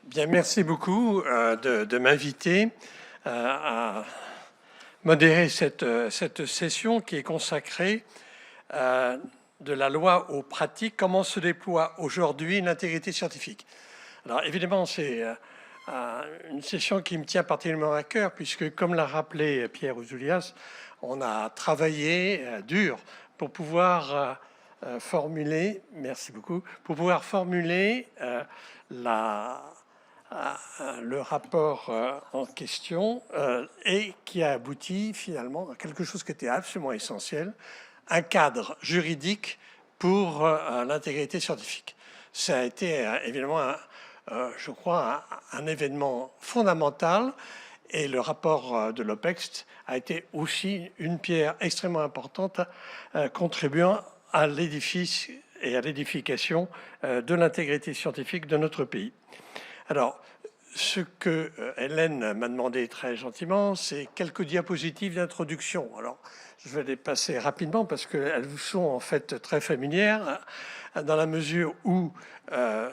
Bien, merci beaucoup de m'inviter à modérer cette session qui est consacrée de la loi aux pratiques, comment se déploie aujourd'hui l'intégrité scientifique. Alors évidemment, c'est une session qui me tient particulièrement à cœur puisque, comme l'a rappelé Pierre Ouzoulias, on a travaillé dur pour pouvoir formuler, merci beaucoup, pour pouvoir formuler le rapport en question et qui a abouti finalement à quelque chose qui était absolument essentiel, un cadre juridique pour l'intégrité scientifique. Ça a été évidemment, je crois, un événement fondamental et le rapport de l'OPEX a été aussi une pierre extrêmement importante contribuant à l'édifice et à l'édification de l'intégrité scientifique de notre pays. Alors, ce que Hélène m'a demandé très gentiment, c'est quelques diapositives d'introduction. Alors, je vais les passer rapidement parce qu'elles vous sont en fait très familières, dans la mesure où je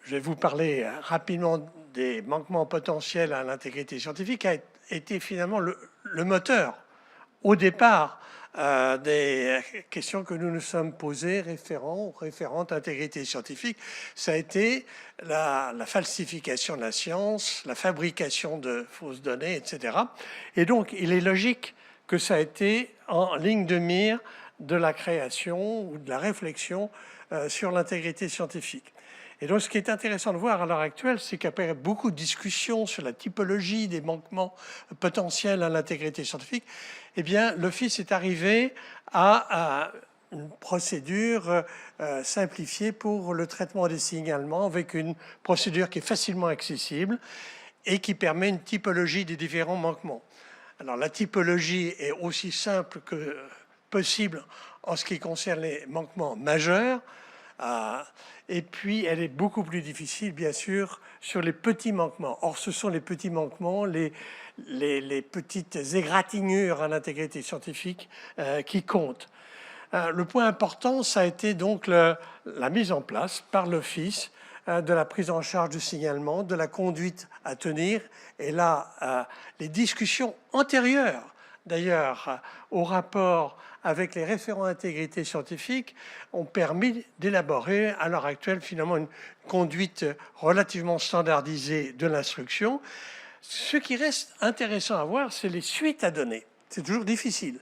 vais vous parler rapidement des manquements potentiels à l'intégrité scientifique, qui a été finalement le moteur au départ des questions que nous nous sommes posées référentes à l'intégrité scientifique. Ça a été la falsification de la science, la fabrication de fausses données, etc. Et donc, il est logique que ça a été en ligne de mire de la création ou de la réflexion sur l'intégrité scientifique. Et donc, ce qui est intéressant de voir à l'heure actuelle, c'est qu'après beaucoup de discussions sur la typologie des manquements potentiels à l'intégrité scientifique, eh bien, l'Office est arrivé à une procédure simplifiée pour le traitement des signalements, avec une procédure qui est facilement accessible et qui permet une typologie des différents manquements. Alors, la typologie est aussi simple que possible en ce qui concerne les manquements majeurs, et puis elle est beaucoup plus difficile, bien sûr, sur les petits manquements. Or, ce sont les petits manquements, les petites égratignures à l'intégrité scientifique qui comptent. Le point important, ça a été donc la mise en place par l'Office de la prise en charge du signalement, de la conduite à tenir. Et là, les discussions antérieures, d'ailleurs, au rapport avec les référents intégrité scientifique, ont permis d'élaborer à l'heure actuelle finalement une conduite relativement standardisée de l'instruction. Ce qui reste intéressant à voir, c'est les suites à donner. C'est toujours difficile.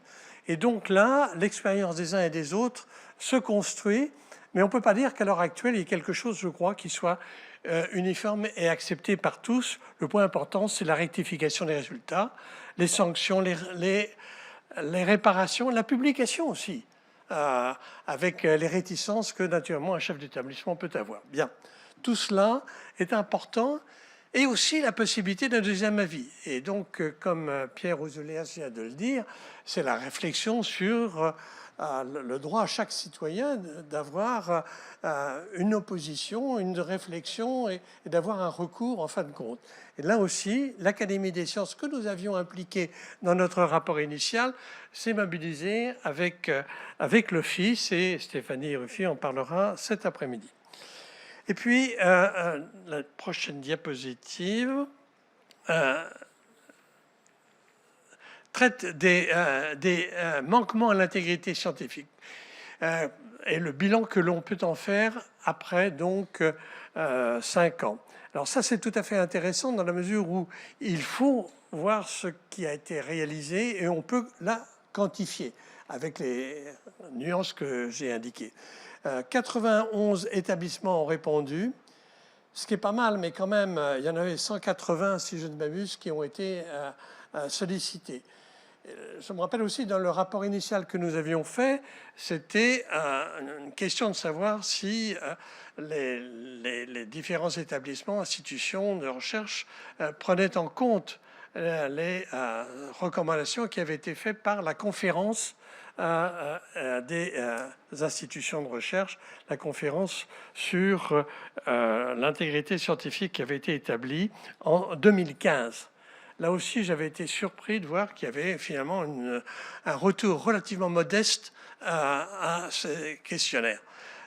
Et donc là, l'expérience des uns et des autres se construit, mais on ne peut pas dire qu'à l'heure actuelle, il y ait quelque chose, je crois, qui soit uniforme et accepté par tous. Le point important, c'est la rectification des résultats, les sanctions, les réparations, la publication aussi, avec les réticences que naturellement un chef d'établissement peut avoir. Bien, tout cela est important, et aussi la possibilité d'un deuxième avis. Et donc, comme Pierre Ouzoulias vient de le dire, c'est la réflexion sur le droit à chaque citoyen d'avoir une opposition, une réflexion et d'avoir un recours en fin de compte. Et là aussi, l'Académie des sciences que nous avions impliquée dans notre rapport initial s'est mobilisée avec l'Office, et Stéphanie Ruffi en parlera cet après-midi. Et puis, la prochaine diapositive traite des manquements à l'intégrité scientifique et le bilan que l'on peut en faire après donc 5 ans. Alors ça, c'est tout à fait intéressant dans la mesure où il faut voir ce qui a été réalisé et on peut la quantifier avec les nuances que j'ai indiquées. 91 établissements ont répondu, ce qui est pas mal, mais quand même, il y en avait 180, si je ne m'abuse, qui ont été sollicités. Je me rappelle aussi, dans le rapport initial que nous avions fait, c'était une question de savoir si les différents établissements, institutions de recherche prenaient en compte les recommandations qui avaient été faites par la conférence des institutions de recherche, la conférence sur l'intégrité scientifique qui avait été établie en 2015. Là aussi, j'avais été surpris de voir qu'il y avait finalement un retour relativement modeste à ces questionnaires.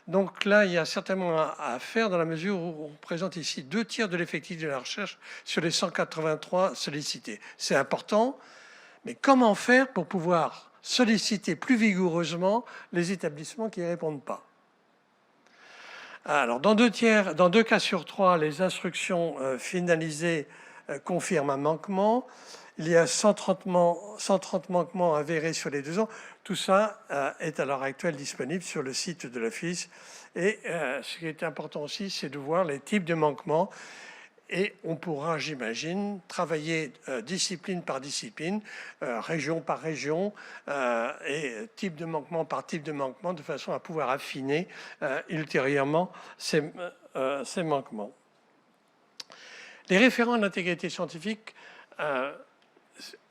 Donc là, il y a certainement à faire dans la mesure où on présente ici 2 tiers de l'effectif de la recherche sur les 183 sollicités. C'est important, mais comment faire pour pouvoir solliciter plus vigoureusement les établissements qui ne répondent pas? Alors, dans 2 cas sur 3, les instructions finalisées confirment un manquement. Il y a 130 manquements avérés sur les 2 ans. Tout ça est à l'heure actuelle disponible sur le site de l'Office. Et ce qui est important aussi, c'est de voir les types de manquements. Et on pourra, j'imagine, travailler discipline par discipline, région par région, et type de manquement par type de manquement, de façon à pouvoir affiner ultérieurement ces manquements. Les référents à l'intégrité scientifique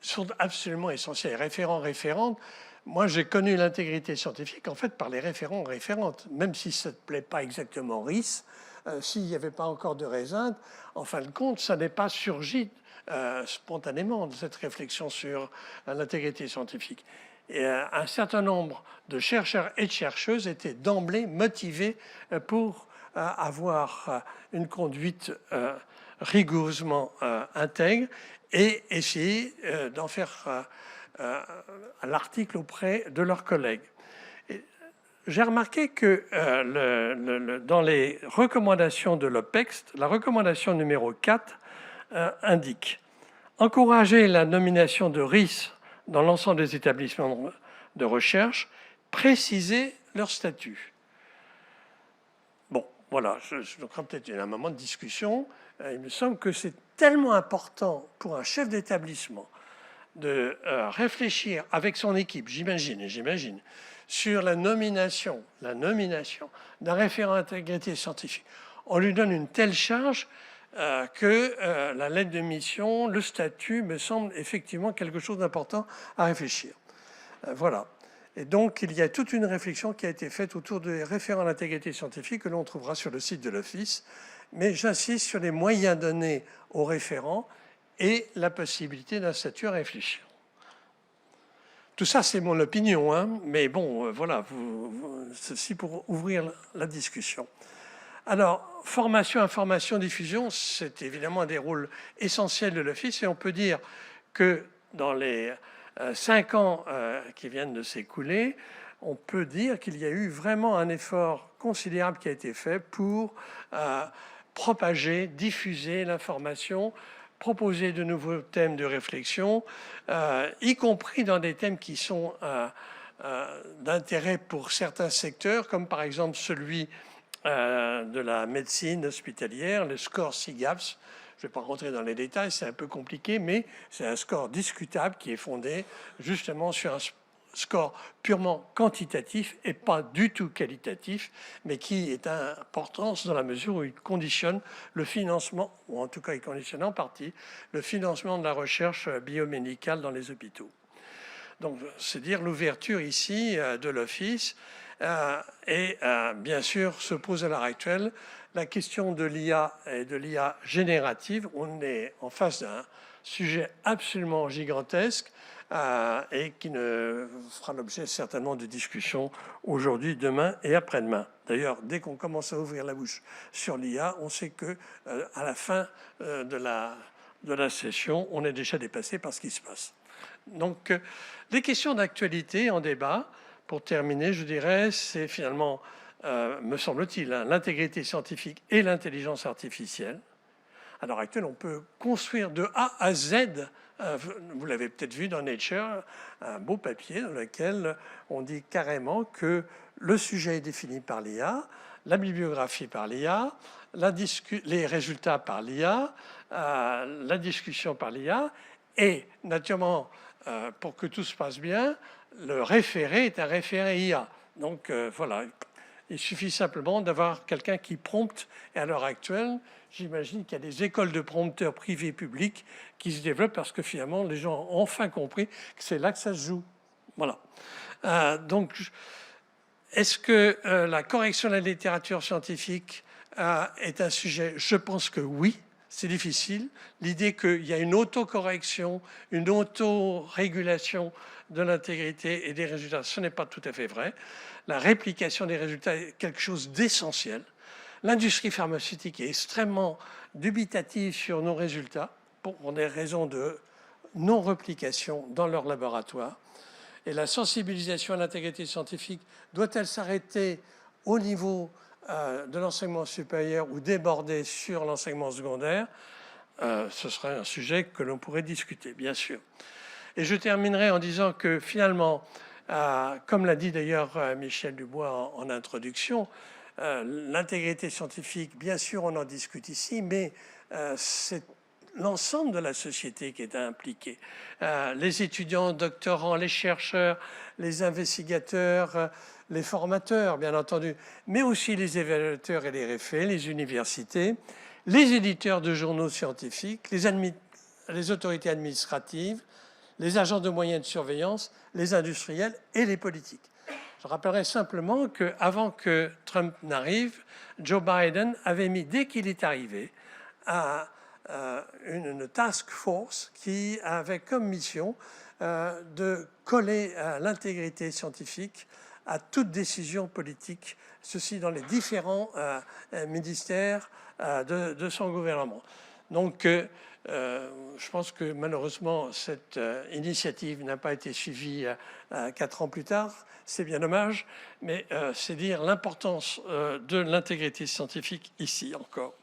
sont absolument essentiels. Référents, moi j'ai connu l'intégrité scientifique en fait par les référents référentes, même si ça ne plaît pas exactement RIS. S'il n'y avait pas encore de raisin, en fin de compte, ça n'est pas surgi spontanément de cette réflexion sur l'intégrité scientifique. Et un certain nombre de chercheurs et de chercheuses étaient d'emblée motivés pour avoir une conduite rigoureusement intègre et essayer d'en faire l'article auprès de leurs collègues. J'ai remarqué que dans les recommandations de l'OPEX, la recommandation numéro 4 indique « Encourager la nomination de RIS dans l'ensemble des établissements de recherche, préciser leur statut ». Bon, voilà, je crois peut-être qu'il y a un moment de discussion. Il me semble que c'est tellement important pour un chef d'établissement de réfléchir avec son équipe, j'imagine, sur la nomination d'un référent intégrité scientifique. On lui donne une telle charge que la lettre de mission, le statut, me semble effectivement quelque chose d'important à réfléchir. Voilà. Et donc, il y a toute une réflexion qui a été faite autour des référents à l'intégrité scientifique que l'on trouvera sur le site de l'Office. Mais j'insiste sur les moyens donnés aux référents et la possibilité d'un statut à réfléchir. Tout ça, c'est mon opinion, hein, mais bon, voilà, ceci pour ouvrir la discussion. Alors, formation, information, diffusion, c'est évidemment un des rôles essentiels de l'Office, et on peut dire que dans les 5 ans qui viennent de s'écouler, on peut dire qu'il y a eu vraiment un effort considérable qui a été fait pour propager, diffuser l'information, proposer de nouveaux thèmes de réflexion, y compris dans des thèmes qui sont d'intérêt pour certains secteurs, comme par exemple celui de la médecine hospitalière, le score SIGAPS. Je ne vais pas rentrer dans les détails, c'est un peu compliqué, mais c'est un score discutable qui est fondé justement sur un score purement quantitatif et pas du tout qualitatif, mais qui est important dans la mesure où il conditionne le financement, ou en tout cas il conditionne en partie, le financement de la recherche biomédicale dans les hôpitaux. Donc c'est dire l'ouverture ici de l'Office et bien sûr se pose à l'heure actuelle la question de l'IA et de l'IA générative. On est en face d'un sujet absolument gigantesque et qui ne fera l'objet certainement de discussions aujourd'hui, demain et après-demain. D'ailleurs, dès qu'on commence à ouvrir la bouche sur l'IA, on sait que à la fin de la session, on est déjà dépassé par ce qui se passe. Donc, les questions d'actualité en débat, pour terminer, je dirais, c'est finalement, me semble-t-il, l'intégrité scientifique et l'intelligence artificielle. À l'heure actuelle, on peut construire de A à Z. Vous l'avez peut-être vu dans Nature, un beau papier dans lequel on dit carrément que le sujet est défini par l'IA, la bibliographie par l'IA, les résultats par l'IA, la discussion par l'IA, et naturellement, pour que tout se passe bien, le référé est un référé IA. Donc voilà, il suffit simplement d'avoir quelqu'un qui prompte. Et à l'heure actuelle, j'imagine qu'il y a des écoles de prompteurs privés publics qui se développent parce que finalement, les gens ont enfin compris que c'est là que ça se joue. Voilà. Donc, est-ce que la correction de la littérature scientifique est un sujet? Je pense que oui. c'est difficile. L'idée qu'il y a une autocorrection, une autorégulation de l'intégrité et des résultats, ce n'est pas tout à fait vrai. La réplication des résultats est quelque chose d'essentiel. L'industrie pharmaceutique est extrêmement dubitative sur nos résultats pour des raisons de non-replication dans leur laboratoire. Et la sensibilisation à l'intégrité scientifique doit-elle s'arrêter au niveau de l'enseignement supérieur ou déborder sur l'enseignement secondaire? Ce serait un sujet que l'on pourrait discuter, bien sûr. Et je terminerai en disant que finalement, comme l'a dit d'ailleurs Michel Dubois en introduction, l'intégrité scientifique, bien sûr, on en discute ici, mais c'est l'ensemble de la société qui est impliquée. Les étudiants, doctorants, les chercheurs, les investigateurs, les formateurs, bien entendu, mais aussi les évaluateurs et les réfés, les universités, les éditeurs de journaux scientifiques, les autorités administratives, les agents de moyens de surveillance, les industriels et les politiques. Je rappellerai simplement qu'avant que Trump n'arrive, Joe Biden avait mis, dès qu'il est arrivé, une task force qui avait comme mission de coller l'intégrité scientifique à toute décision politique, ceci dans les différents ministères de son gouvernement. Donc, je pense que malheureusement, cette initiative n'a pas été suivie 4 ans plus tard. C'est bien dommage, mais c'est dire l'importance de l'intégrité scientifique ici encore.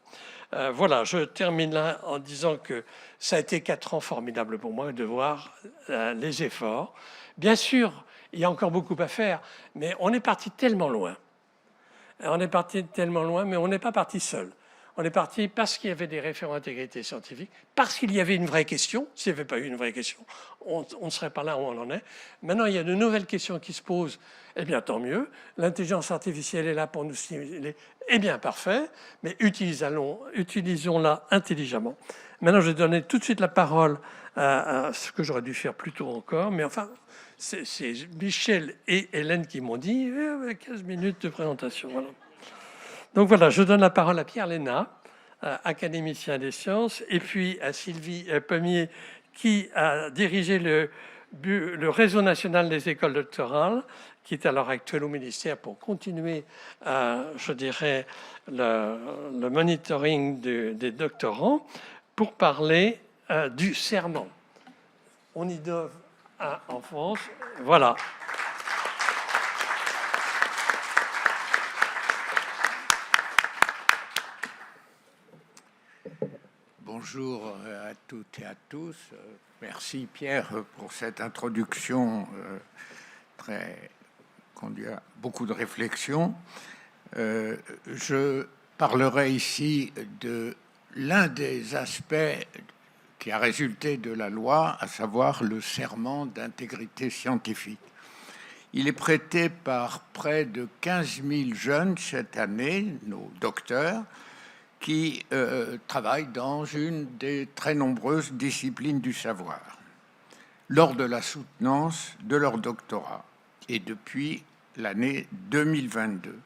Voilà, je termine là en disant que ça a été 4 ans formidables pour moi de voir les efforts. Bien sûr, il y a encore beaucoup à faire, mais on est parti tellement loin. On est parti tellement loin, mais on n'est pas parti seul. On est parti parce qu'il y avait des référents intégrité scientifique, parce qu'il y avait une vraie question. S'il n'y avait pas eu une vraie question, on ne serait pas là où on en est. Maintenant, il y a de nouvelles questions qui se posent. Eh bien, tant mieux. L'intelligence artificielle est là pour nous stimuler. Eh bien, parfait. Mais utilisons-la intelligemment. Maintenant, je vais donner tout de suite la parole à ce que j'aurais dû faire plus tôt encore. Mais enfin, c'est Michel et Hélène qui m'ont dit 15 minutes de présentation. Voilà. Donc voilà, je donne la parole à Pierre Léna, académicien des sciences, et puis à Sylvie Pommier, qui a dirigé le réseau national des écoles doctorales, qui est à l'heure actuelle au ministère pour continuer, je dirais, le monitoring des doctorants, pour parler du serment. On y donne en France. Voilà. Bonjour à toutes et à tous. Merci Pierre pour cette introduction très conduit à beaucoup de réflexions. Je parlerai ici de l'un des aspects qui a résulté de la loi, à savoir le serment d'intégrité scientifique. Il est prêté par près de 15 000 jeunes cette année, nos docteurs, qui travaillent dans une des très nombreuses disciplines du savoir, lors de la soutenance de leur doctorat, et depuis l'année 2022.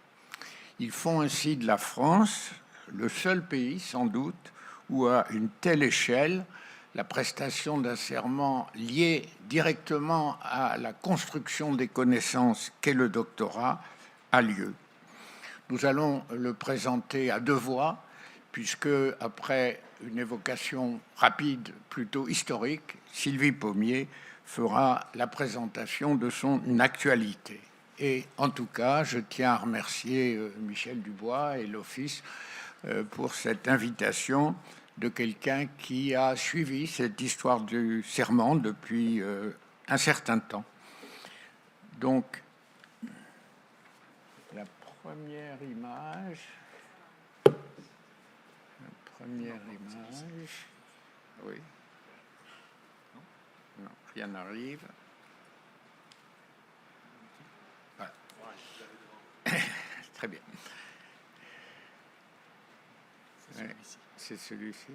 Ils font ainsi de la France le seul pays, sans doute, où à une telle échelle, la prestation d'un serment lié directement à la construction des connaissances qu'est le doctorat a lieu. Nous allons le présenter à 2 voix, puisque, après une évocation rapide, plutôt historique, Sylvie Pommier fera la présentation de son actualité. Et en tout cas, je tiens à remercier Michel Dubois et l'Office pour cette invitation de quelqu'un qui a suivi cette histoire du serment depuis un certain temps. Donc, la première image... Oui. Non, rien n'arrive. Voilà. Très bien. C'est celui-ci.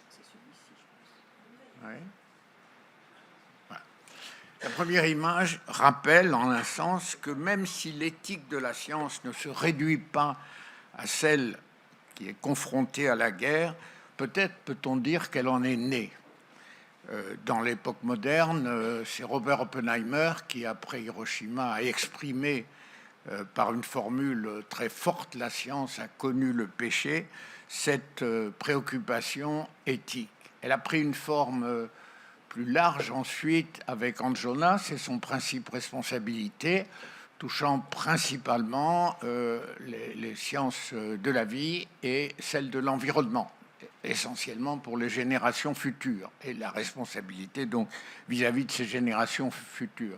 C'est celui-ci, je pense. Oui. Voilà. La première image rappelle en un sens que même si l'éthique de la science ne se réduit pas à celle qui est confrontée à la guerre, peut-être peut-on dire qu'elle en est née. Dans l'époque moderne, c'est Robert Oppenheimer qui, après Hiroshima, a exprimé par une formule très forte, la science a connu le péché, cette préoccupation éthique. Elle a pris une forme plus large ensuite avec Hans Jonas et son principe responsabilité, touchant principalement les sciences de la vie et celles de l'environnement, essentiellement pour les générations futures, et la responsabilité donc vis-à-vis de ces générations futures.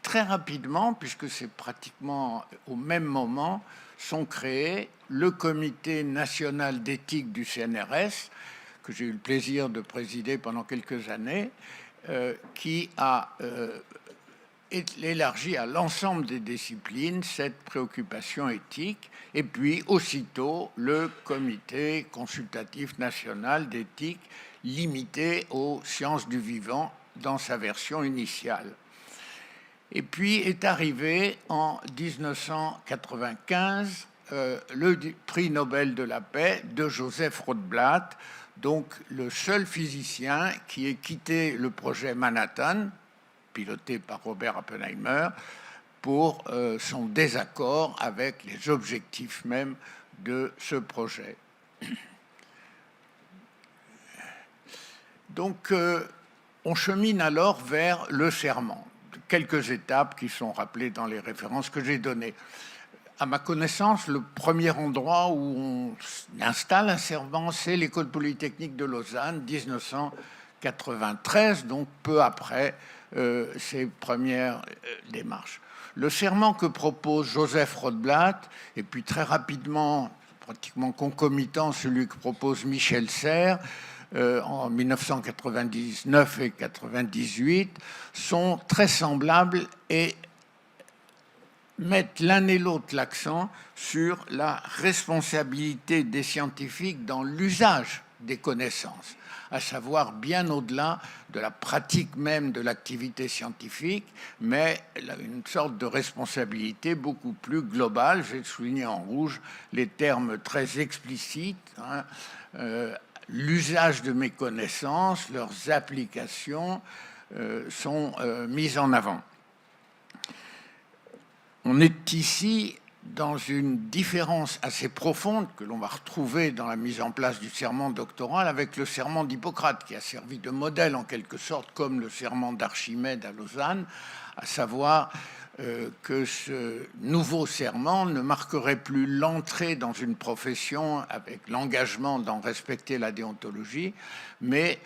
Très rapidement, puisque c'est pratiquement au même moment, sont créés le Comité national d'éthique du CNRS, que j'ai eu le plaisir de présider pendant quelques années, qui a élargi à l'ensemble des disciplines cette préoccupation éthique, et puis aussitôt le Comité consultatif national d'éthique limité aux sciences du vivant dans sa version initiale. Et puis est arrivé en 1995 le prix Nobel de la paix de Joseph Rotblat, donc le seul physicien qui ait quitté le projet Manhattan, piloté par Robert Oppenheimer, pour son désaccord avec les objectifs même de ce projet. Donc, on chemine alors vers le serment. Quelques étapes qui sont rappelées dans les références que j'ai données. À ma connaissance, le premier endroit où on installe un serment, c'est l'École polytechnique de Lausanne, 1993, donc peu après ces premières démarches. Le serment que propose Joseph Rotblat, et puis très rapidement, pratiquement concomitant, celui que propose Michel Serres, en 1999 et 1998, sont très semblables et mettent l'un et l'autre l'accent sur la responsabilité des scientifiques dans l'usage des connaissances, à savoir bien au-delà de la pratique même de l'activité scientifique, mais une sorte de responsabilité beaucoup plus globale. J'ai souligné en rouge les termes très explicites, l'usage de mes connaissances, leurs applications sont mises en avant. On est ici dans une différence assez profonde que l'on va retrouver dans la mise en place du serment doctoral avec le serment d'Hippocrate, qui a servi de modèle en quelque sorte comme le serment d'Archimède à Lausanne, à savoir que ce nouveau serment ne marquerait plus l'entrée dans une profession avec l'engagement d'en respecter la déontologie, mais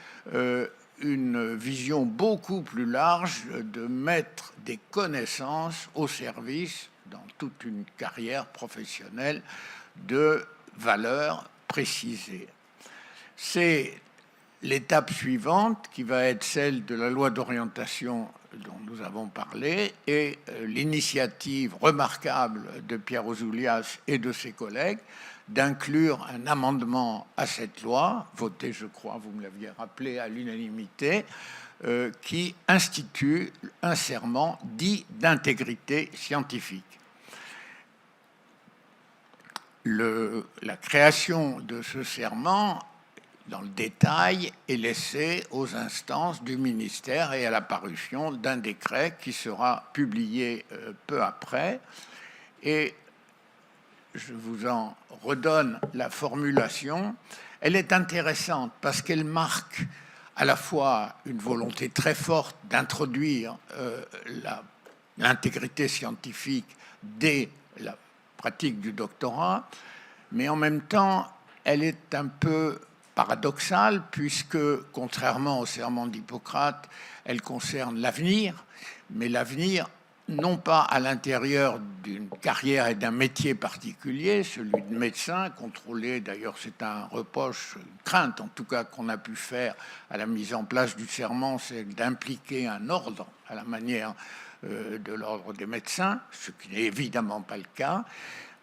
une vision beaucoup plus large de mettre des connaissances au service, dans toute une carrière professionnelle, de valeurs précisées. C'est l'étape suivante qui va être celle de la loi d'orientation dont nous avons parlé et l'initiative remarquable de Pierre Ouzoulias et de ses collègues d'inclure un amendement à cette loi, voté, je crois, vous me l'aviez rappelé, à l'unanimité, qui institue un serment dit d'intégrité scientifique. La création de ce serment, dans le détail, est laissée aux instances du ministère et à la parution d'un décret qui sera publié peu après. Et je vous en redonne la formulation. Elle est intéressante parce qu'elle marque à la fois une volonté très forte d'introduire l'intégrité scientifique dès la pratique du doctorat, mais en même temps, elle est un peu paradoxale puisque, contrairement au serment d'Hippocrate, elle concerne l'avenir, mais l'avenir non pas à l'intérieur d'une carrière et d'un métier particulier, celui de médecin, contrôlé, d'ailleurs c'est un reproche, une crainte en tout cas qu'on a pu faire à la mise en place du serment, c'est d'impliquer un ordre à la manière de l'ordre des médecins, ce qui n'est évidemment pas le cas,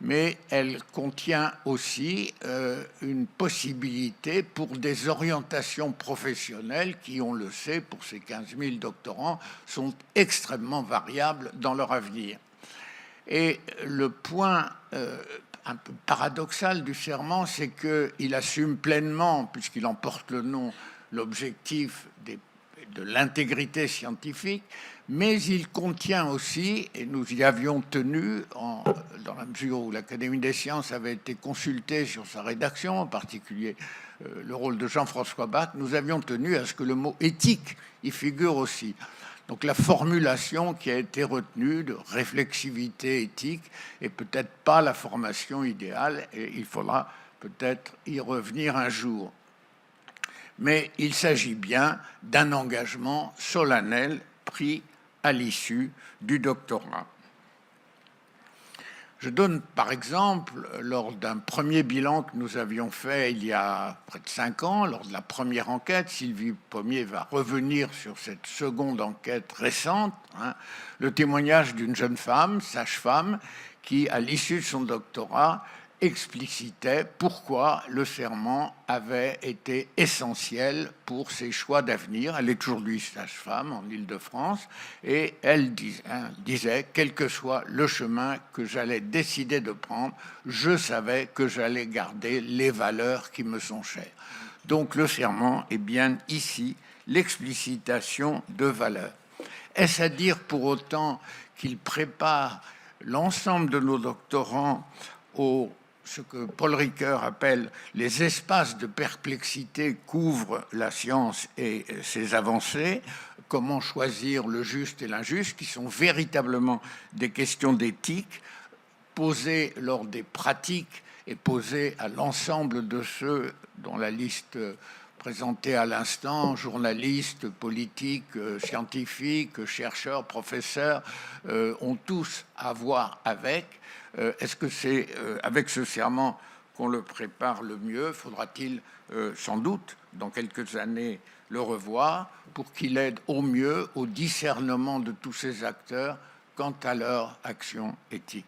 mais elle contient aussi une possibilité pour des orientations professionnelles qui, on le sait, pour ces 15 000 doctorants, sont extrêmement variables dans leur avenir. Et le point un peu paradoxal du serment, c'est qu'il assume pleinement, puisqu'il en porte le nom, l'objectif de l'intégrité scientifique, mais il contient aussi, et nous y avions tenu, dans la mesure où l'Académie des sciences avait été consultée sur sa rédaction, en particulier le rôle de Jean-François Bach, nous avions tenu à ce que le mot éthique y figure aussi. Donc la formulation qui a été retenue de réflexivité éthique est peut-être pas la formation idéale, et il faudra peut-être y revenir un jour. Mais il s'agit bien d'un engagement solennel pris à l'issue du doctorat. Je donne par exemple, lors d'un premier bilan que nous avions fait il y a près de 5 ans, lors de la première enquête, Sylvie Pommier va revenir sur cette seconde enquête récente, le témoignage d'une jeune femme, sage-femme, qui, à l'issue de son doctorat, explicitait pourquoi le serment avait été essentiel pour ses choix d'avenir. Elle est aujourd'hui sage-femme en Île-de-France et elle disait, quel que soit le chemin que j'allais décider de prendre, je savais que j'allais garder les valeurs qui me sont chères. Donc le serment est bien ici l'explicitation de valeurs. Est-ce à dire pour autant qu'il prépare l'ensemble de nos doctorants au ce que Paul Ricoeur appelle les espaces de perplexité qu'ouvre la science et ses avancées, comment choisir le juste et l'injuste, qui sont véritablement des questions d'éthique posées lors des pratiques et posées à l'ensemble de ceux dont la liste présentée à l'instant, journalistes, politiques, scientifiques, chercheurs, professeurs, ont tous à voir avec. Est-ce que c'est avec ce serment qu'on le prépare le mieux? Faudra-t-il sans doute, dans quelques années, le revoir pour qu'il aide au mieux au discernement de tous ces acteurs quant à leur action éthique?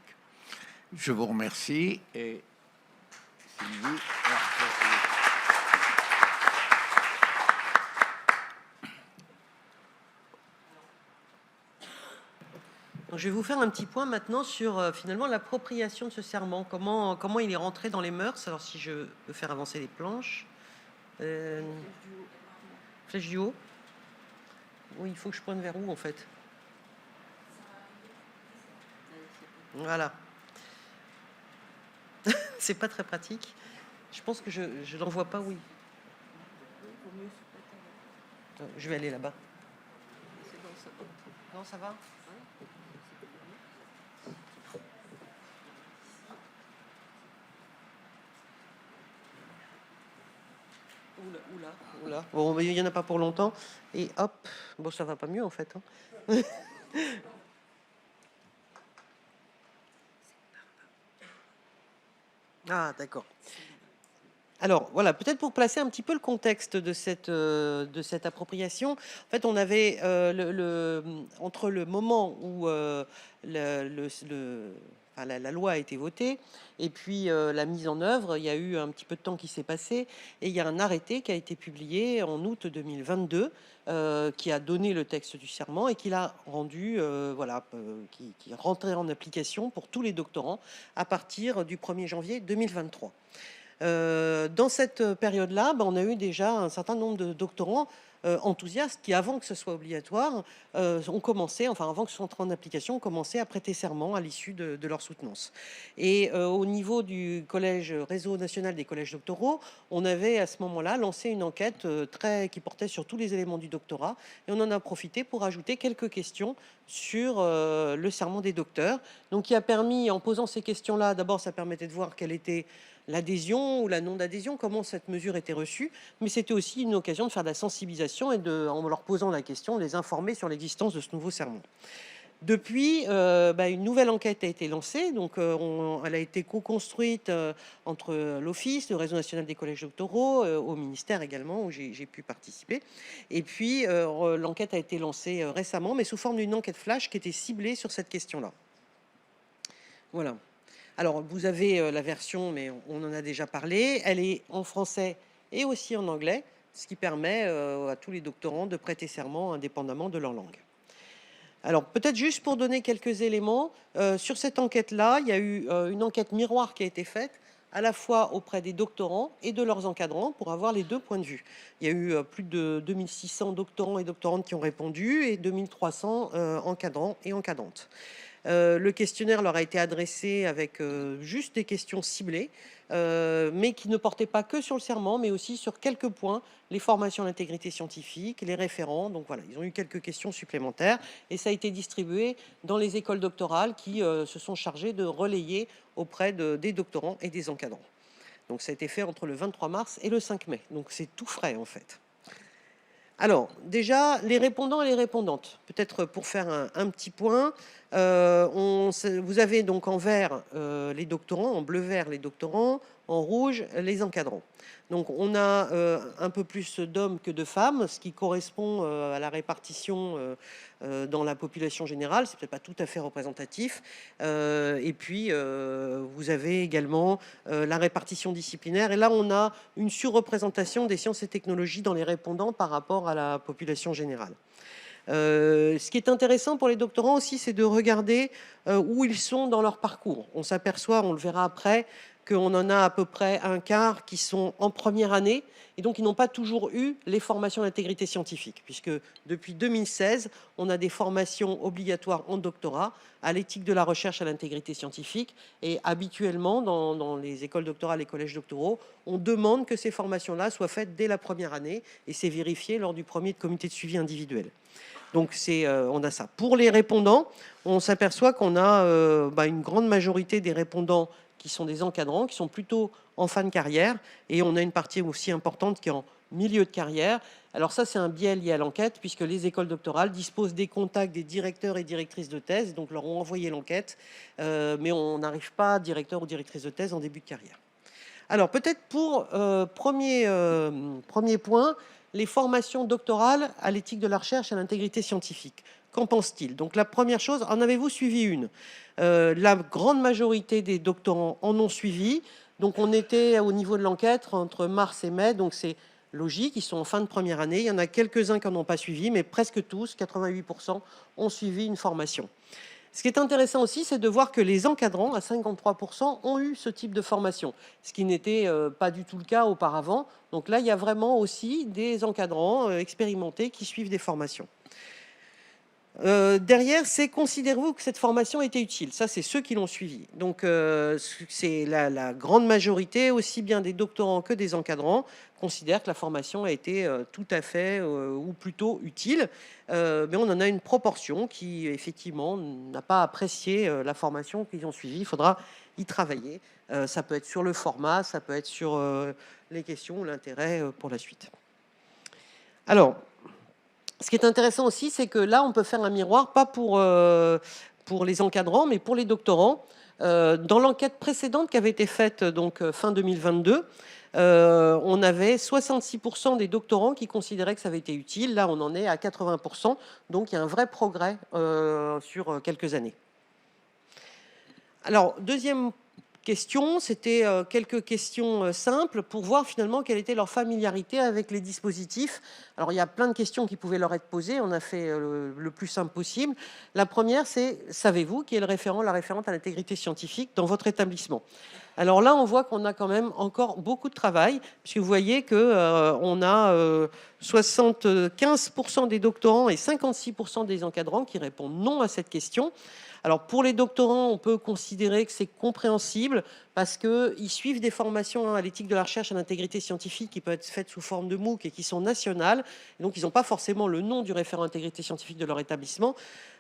Je vous remercie et Sylvie. Donc, je vais vous faire un petit point maintenant sur finalement l'appropriation de ce serment, comment il est rentré dans les mœurs. Alors si je peux faire avancer les planches. Flèche du haut. Oui, il faut que je pointe vers où en fait? Voilà. C'est pas très pratique. Je pense que je n'en vois pas, oui. Je vais aller là-bas. Non, ça va? Oula. Bon, il n'y en a pas pour longtemps. Et hop, bon, ça va pas mieux en fait. Ah, d'accord. Alors voilà, peut-être pour placer un petit peu le contexte de cette appropriation. En fait, on avait entre le moment où la loi a été votée et puis la mise en œuvre, il y a eu un petit peu de temps qui s'est passé et il y a un arrêté qui a été publié en août 2022 qui a donné le texte du serment et qui l'a rendu, qui est rentré en application pour tous les doctorants à partir du 1er janvier 2023. Dans cette période-là, on a eu déjà un certain nombre de doctorants enthousiastes qui, avant que ce soit obligatoire, ont commencé, enfin avant que ce soit entré en application, ont commencé à prêter serment à l'issue de leur soutenance. Et au niveau du collège Réseau national des collèges doctoraux, on avait à ce moment-là lancé une enquête qui portait sur tous les éléments du doctorat, et on en a profité pour ajouter quelques questions sur le serment des docteurs. Donc, qui a permis, en posant ces questions-là, d'abord, ça permettait de voir quelle était l'adhésion ou la non-adhésion, comment cette mesure était reçue, mais c'était aussi une occasion de faire de la sensibilisation et en leur posant la question, les informer sur l'existence de ce nouveau serment. Depuis, une nouvelle enquête a été lancée, donc elle a été co-construite entre l'Office, le Réseau national des collèges doctoraux, au ministère également, où j'ai pu participer. Et puis, l'enquête a été lancée récemment, mais sous forme d'une enquête flash qui était ciblée sur cette question-là. Voilà. Alors, vous avez la version, mais on en a déjà parlé. Elle est en français et aussi en anglais, ce qui permet à tous les doctorants de prêter serment indépendamment de leur langue. Alors peut-être juste pour donner quelques éléments, sur cette enquête-là, il y a eu une enquête miroir qui a été faite à la fois auprès des doctorants et de leurs encadrants pour avoir les deux points de vue. Il y a eu plus de 2600 doctorants et doctorantes qui ont répondu et 2300 encadrants et encadrantes. Le questionnaire leur a été adressé avec juste des questions ciblées, mais qui ne portaient pas que sur le serment, mais aussi sur quelques points, les formations à l'intégrité scientifique, les référents. Donc voilà, ils ont eu quelques questions supplémentaires et ça a été distribué dans les écoles doctorales qui se sont chargées de relayer auprès des doctorants et des encadrants. Donc ça a été fait entre le 23 mars et le 5 mai. Donc c'est tout frais en fait. Alors, déjà, les répondants et les répondantes. Peut-être pour faire un petit point, vous avez donc en vert les doctorants, en bleu-vert les doctorants, en rouge les encadrants. Donc on a un peu plus d'hommes que de femmes, ce qui correspond à la répartition dans la population générale. C'est peut-être pas tout à fait représentatif. Et puis vous avez également la répartition disciplinaire. Et là on a une surreprésentation des sciences et technologies dans les répondants par rapport à la population générale. Ce qui est intéressant pour les doctorants aussi, c'est de regarder où ils sont dans leur parcours. On s'aperçoit, on le verra après, qu'on en a à peu près un quart qui sont en première année et donc ils n'ont pas toujours eu les formations d'intégrité scientifique, puisque depuis 2016, on a des formations obligatoires en doctorat à l'éthique de la recherche, à l'intégrité scientifique, et habituellement dans les écoles doctorales et collèges doctoraux, on demande que ces formations-là soient faites dès la première année et c'est vérifié lors du premier comité de suivi individuel. Donc on a ça. Pour les répondants, on s'aperçoit qu'on a une grande majorité des répondants qui sont des encadrants, qui sont plutôt en fin de carrière, et on a une partie aussi importante qui est en milieu de carrière. Alors ça, c'est un biais lié à l'enquête, puisque les écoles doctorales disposent des contacts des directeurs et directrices de thèse, donc leur ont envoyé l'enquête, mais on n'arrive pas directeur ou directrice de thèse en début de carrière. Alors peut-être pour premier point, les formations doctorales à l'éthique de la recherche et à l'intégrité scientifique. Qu'en pense-t-il? Donc la première chose, en avez-vous suivi une? La grande majorité des doctorants en ont suivi. Donc on était au niveau de l'enquête entre mars et mai, donc c'est logique, ils sont en fin de première année. Il y en a quelques-uns qui n'en ont pas suivi, mais presque tous, 88%, ont suivi une formation. Ce qui est intéressant aussi, c'est de voir que les encadrants, à 53%, ont eu ce type de formation, ce qui n'était pas du tout le cas auparavant. Donc là, il y a vraiment aussi des encadrants expérimentés qui suivent des formations. Derrière, c'est considérez-vous que cette formation était utile? Ça, c'est ceux qui l'ont suivi. Donc, c'est la grande majorité, aussi bien des doctorants que des encadrants, considèrent que la formation a été tout à fait ou plutôt utile. Mais on en a une proportion qui, effectivement, n'a pas apprécié la formation qu'ils ont suivie. Il faudra y travailler. Ça peut être sur le format, ça peut être sur les questions ou l'intérêt pour la suite. Alors, ce qui est intéressant aussi, c'est que là, on peut faire un miroir, pas pour les encadrants, mais pour les doctorants. Dans l'enquête précédente qui avait été faite donc fin 2022, on avait 66% des doctorants qui considéraient que ça avait été utile. Là, on en est à 80%. Donc, il y a un vrai progrès sur quelques années. Alors, deuxième question, c'était quelques questions simples pour voir finalement quelle était leur familiarité avec les dispositifs. Alors il y a plein de questions qui pouvaient leur être posées, on a fait le plus simple possible. La première, c'est savez-vous qui est le référent, la référente à l'intégrité scientifique dans votre établissement? Alors là, on voit qu'on a quand même encore beaucoup de travail, puisque vous voyez que on a 75% des doctorants et 56% des encadrants qui répondent non à cette question. Alors pour les doctorants, on peut considérer que c'est compréhensible parce qu'ils suivent des formations à l'éthique de la recherche et à l'intégrité scientifique qui peuvent être faites sous forme de MOOC et qui sont nationales. Et donc ils n'ont pas forcément le nom du référent intégrité scientifique de leur établissement.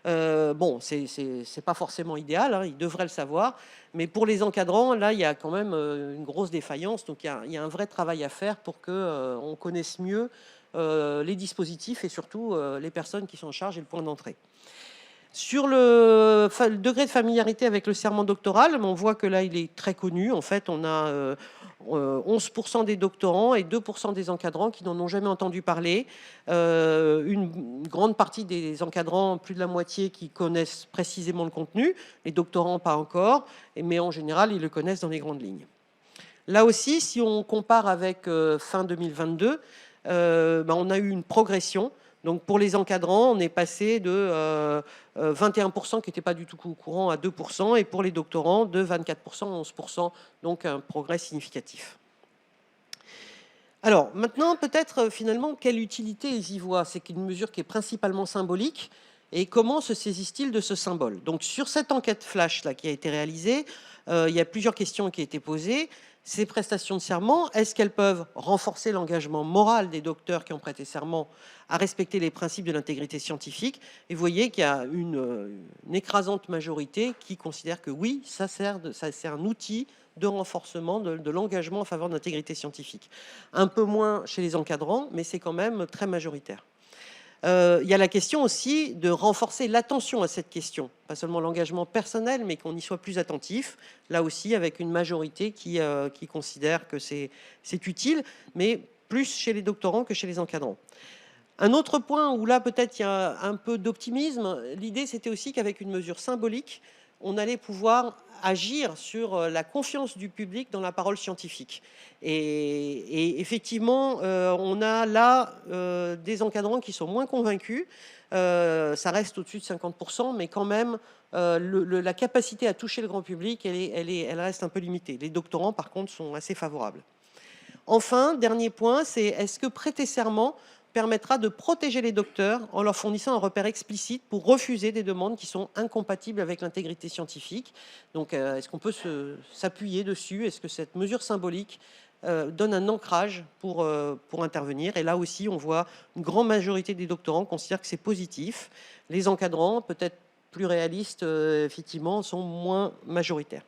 Bon, c'est pas forcément idéal, hein, ils devraient le savoir. Mais pour les encadrants, là, il y a quand même une grosse défaillance. Donc il y a un vrai travail à faire pour qu'on connaisse mieux les dispositifs et surtout les personnes qui sont en charge et le point d'entrée. Sur le degré de familiarité avec le serment doctoral, on voit que là, il est très connu. En fait, on a 11% des doctorants et 2% des encadrants qui n'en ont jamais entendu parler. Une grande partie des encadrants, plus de la moitié, qui connaissent précisément le contenu. Les doctorants, pas encore. Mais en général, ils le connaissent dans les grandes lignes. Là aussi, si on compare avec fin 2022, on a eu une progression. Donc pour les encadrants, on est passé de 21% qui n'étaient pas du tout au courant à 2%, et pour les doctorants de 24% à 11%, donc un progrès significatif. Alors maintenant, peut-être finalement, quelle utilité ils y voient? C'est une mesure qui est principalement symbolique, et comment se saisissent-ils de ce symbole? Donc sur cette enquête flash là, qui a été réalisée, il y a plusieurs questions qui ont été posées. Ces prestations de serment, est-ce qu'elles peuvent renforcer l'engagement moral des docteurs qui ont prêté serment à respecter les principes de l'intégrité scientifique? Et vous voyez qu'il y a une écrasante majorité qui considère que oui, c'est un outil de renforcement de l'engagement en faveur de l'intégrité scientifique. Un peu moins chez les encadrants, mais c'est quand même très majoritaire. Il y a la question aussi de renforcer l'attention à cette question, pas seulement l'engagement personnel, mais qu'on y soit plus attentif, là aussi avec une majorité qui considère que c'est utile, mais plus chez les doctorants que chez les encadrants. Un autre point où là peut-être il y a un peu d'optimisme, l'idée c'était aussi qu'avec une mesure symbolique, on allait pouvoir agir sur la confiance du public dans la parole scientifique. Et effectivement, on a là des encadrants qui sont moins convaincus. Ça reste au-dessus de 50%, mais quand même, la capacité à toucher le grand public, elle reste un peu limitée. Les doctorants, par contre, sont assez favorables. Enfin, dernier point, c'est est-ce que prêter serment permettra de protéger les docteurs en leur fournissant un repère explicite pour refuser des demandes qui sont incompatibles avec l'intégrité scientifique. Donc, est-ce qu'on peut s'appuyer dessus? Est-ce que cette mesure symbolique donne un ancrage pour intervenir? Et là aussi, on voit une grande majorité des doctorants considèrent que c'est positif. Les encadrants, peut-être plus réalistes, effectivement, sont moins majoritaires.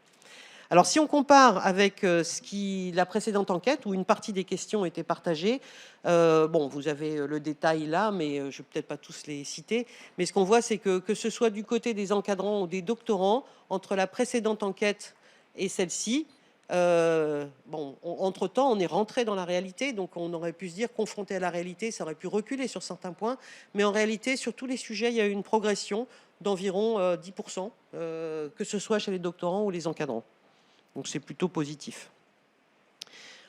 Alors, si on compare avec la précédente enquête, où une partie des questions étaient partagées, bon, vous avez le détail là, mais je ne vais peut-être pas tous les citer. Mais ce qu'on voit, c'est que ce soit du côté des encadrants ou des doctorants, entre la précédente enquête et celle-ci, bon, entre-temps, on est rentré dans la réalité, donc on aurait pu se dire, confronté à la réalité, ça aurait pu reculer sur certains points. Mais en réalité, sur tous les sujets, il y a eu une progression d'environ 10%, que ce soit chez les doctorants ou les encadrants. Donc c'est plutôt positif.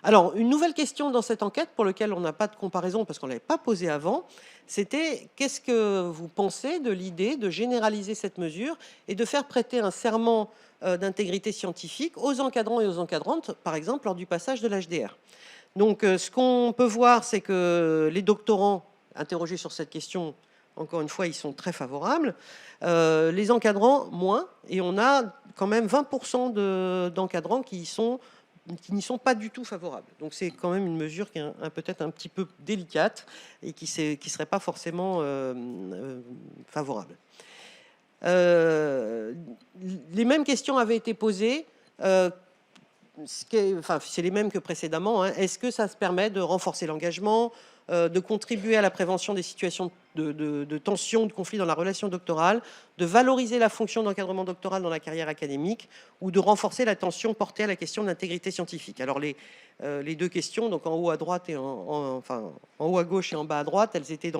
Alors, une nouvelle question dans cette enquête, pour laquelle on n'a pas de comparaison parce qu'on ne l'avait pas posée avant, c'était qu'est-ce que vous pensez de l'idée de généraliser cette mesure et de faire prêter un serment d'intégrité scientifique aux encadrants et aux encadrantes, par exemple, lors du passage de l'HDR. Donc, ce qu'on peut voir, c'est que les doctorants interrogés sur cette question, encore une fois, ils sont très favorables. Les encadrants, moins. Et on a quand même 20% d'encadrants qui n'y sont pas du tout favorables. Donc c'est quand même une mesure qui est peut-être un petit peu délicate et qui ne serait pas forcément favorable. Les mêmes questions avaient été posées. Enfin, c'est les mêmes que précédemment. Hein. Est-ce que ça se permet de renforcer l'engagement, de contribuer à la prévention des situations de tension, de conflit dans la relation doctorale, de valoriser la fonction d'encadrement doctoral dans la carrière académique ou de renforcer l'attention portée à la question de l'intégrité scientifique? Alors les deux questions, donc en haut à droite et en haut à gauche et en bas à droite, elles étaient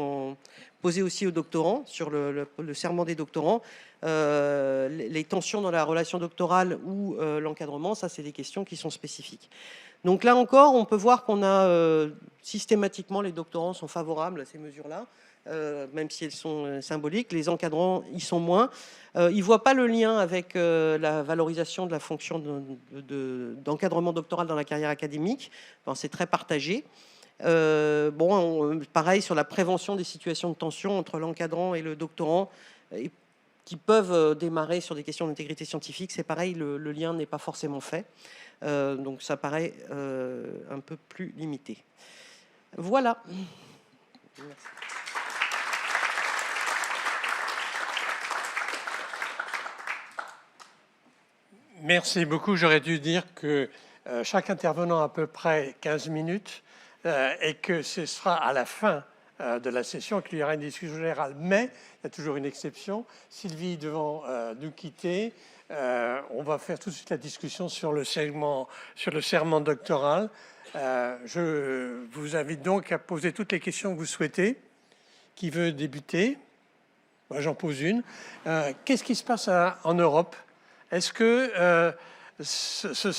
posées aussi aux doctorants, sur le serment des doctorants. Les tensions dans la relation doctorale ou l'encadrement, ça c'est des questions qui sont spécifiques. Donc là encore, on peut voir qu'on a systématiquement, les doctorants sont favorables à ces mesures-là, même si elles sont symboliques. Les encadrants, ils sont moins. Ils ne voient pas le lien avec la valorisation de la fonction d'encadrement doctoral dans la carrière académique. Enfin, c'est très partagé. Pareil sur la prévention des situations de tension entre l'encadrant et le doctorant, qui peuvent démarrer sur des questions d'intégrité scientifique. C'est pareil, le lien n'est pas forcément fait. Donc ça paraît un peu plus limité. Voilà. Merci. Merci beaucoup. J'aurais dû dire que chaque intervenant a à peu près 15 minutes et que ce sera à la fin de la session qu'il y aura une discussion générale. Mais il y a toujours une exception. Sylvie devant nous quitter, on va faire tout de suite la discussion sur le serment doctoral. Je vous invite donc à poser toutes les questions que vous souhaitez. Qui veut débuter? Moi, j'en pose une. Qu'est-ce qui se passe en Europe? Est-ce que ce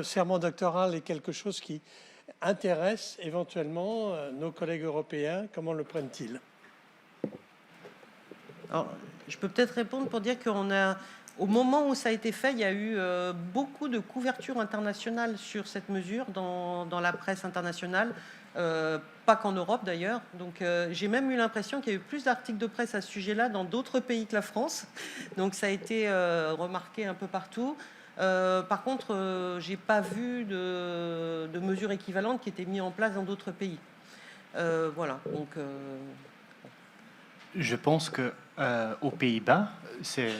serment doctoral est quelque chose qui intéresse éventuellement nos collègues européens? Comment le prennent-ils? Alors, je peux peut-être répondre pour dire au moment où ça a été fait, il y a eu beaucoup de couverture internationale sur cette mesure dans la presse internationale, pas qu'en Europe d'ailleurs. Donc j'ai même eu l'impression qu'il y a eu plus d'articles de presse à ce sujet-là dans d'autres pays que la France. Donc ça a été remarqué un peu partout. Par contre, j'ai pas vu de mesures équivalentes qui étaient mises en place dans d'autres pays. Voilà. Donc Je pense que aux Pays-Bas, c'est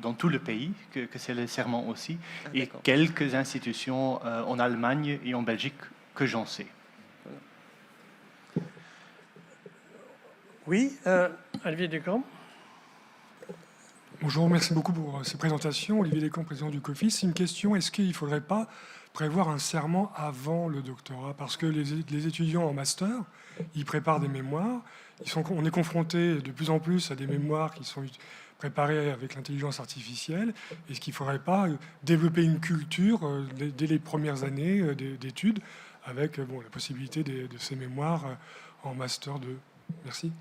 dans tout le pays que c'est le serment aussi, et quelques institutions en Allemagne et en Belgique que j'en sais. Oui, Olivier Descamps. Bonjour, merci beaucoup pour ces présentations. Olivier Descamps, président du COFIS. Une question, est-ce qu'il ne faudrait pas prévoir un serment avant le doctorat? Parce que les étudiants en master, ils préparent des mémoires. On est confronté de plus en plus à des mémoires qui sont préparées avec l'intelligence artificielle. Est-ce qu'il ne faudrait pas développer une culture dès les premières années d'études avec la possibilité de ces mémoires en master 2? Merci.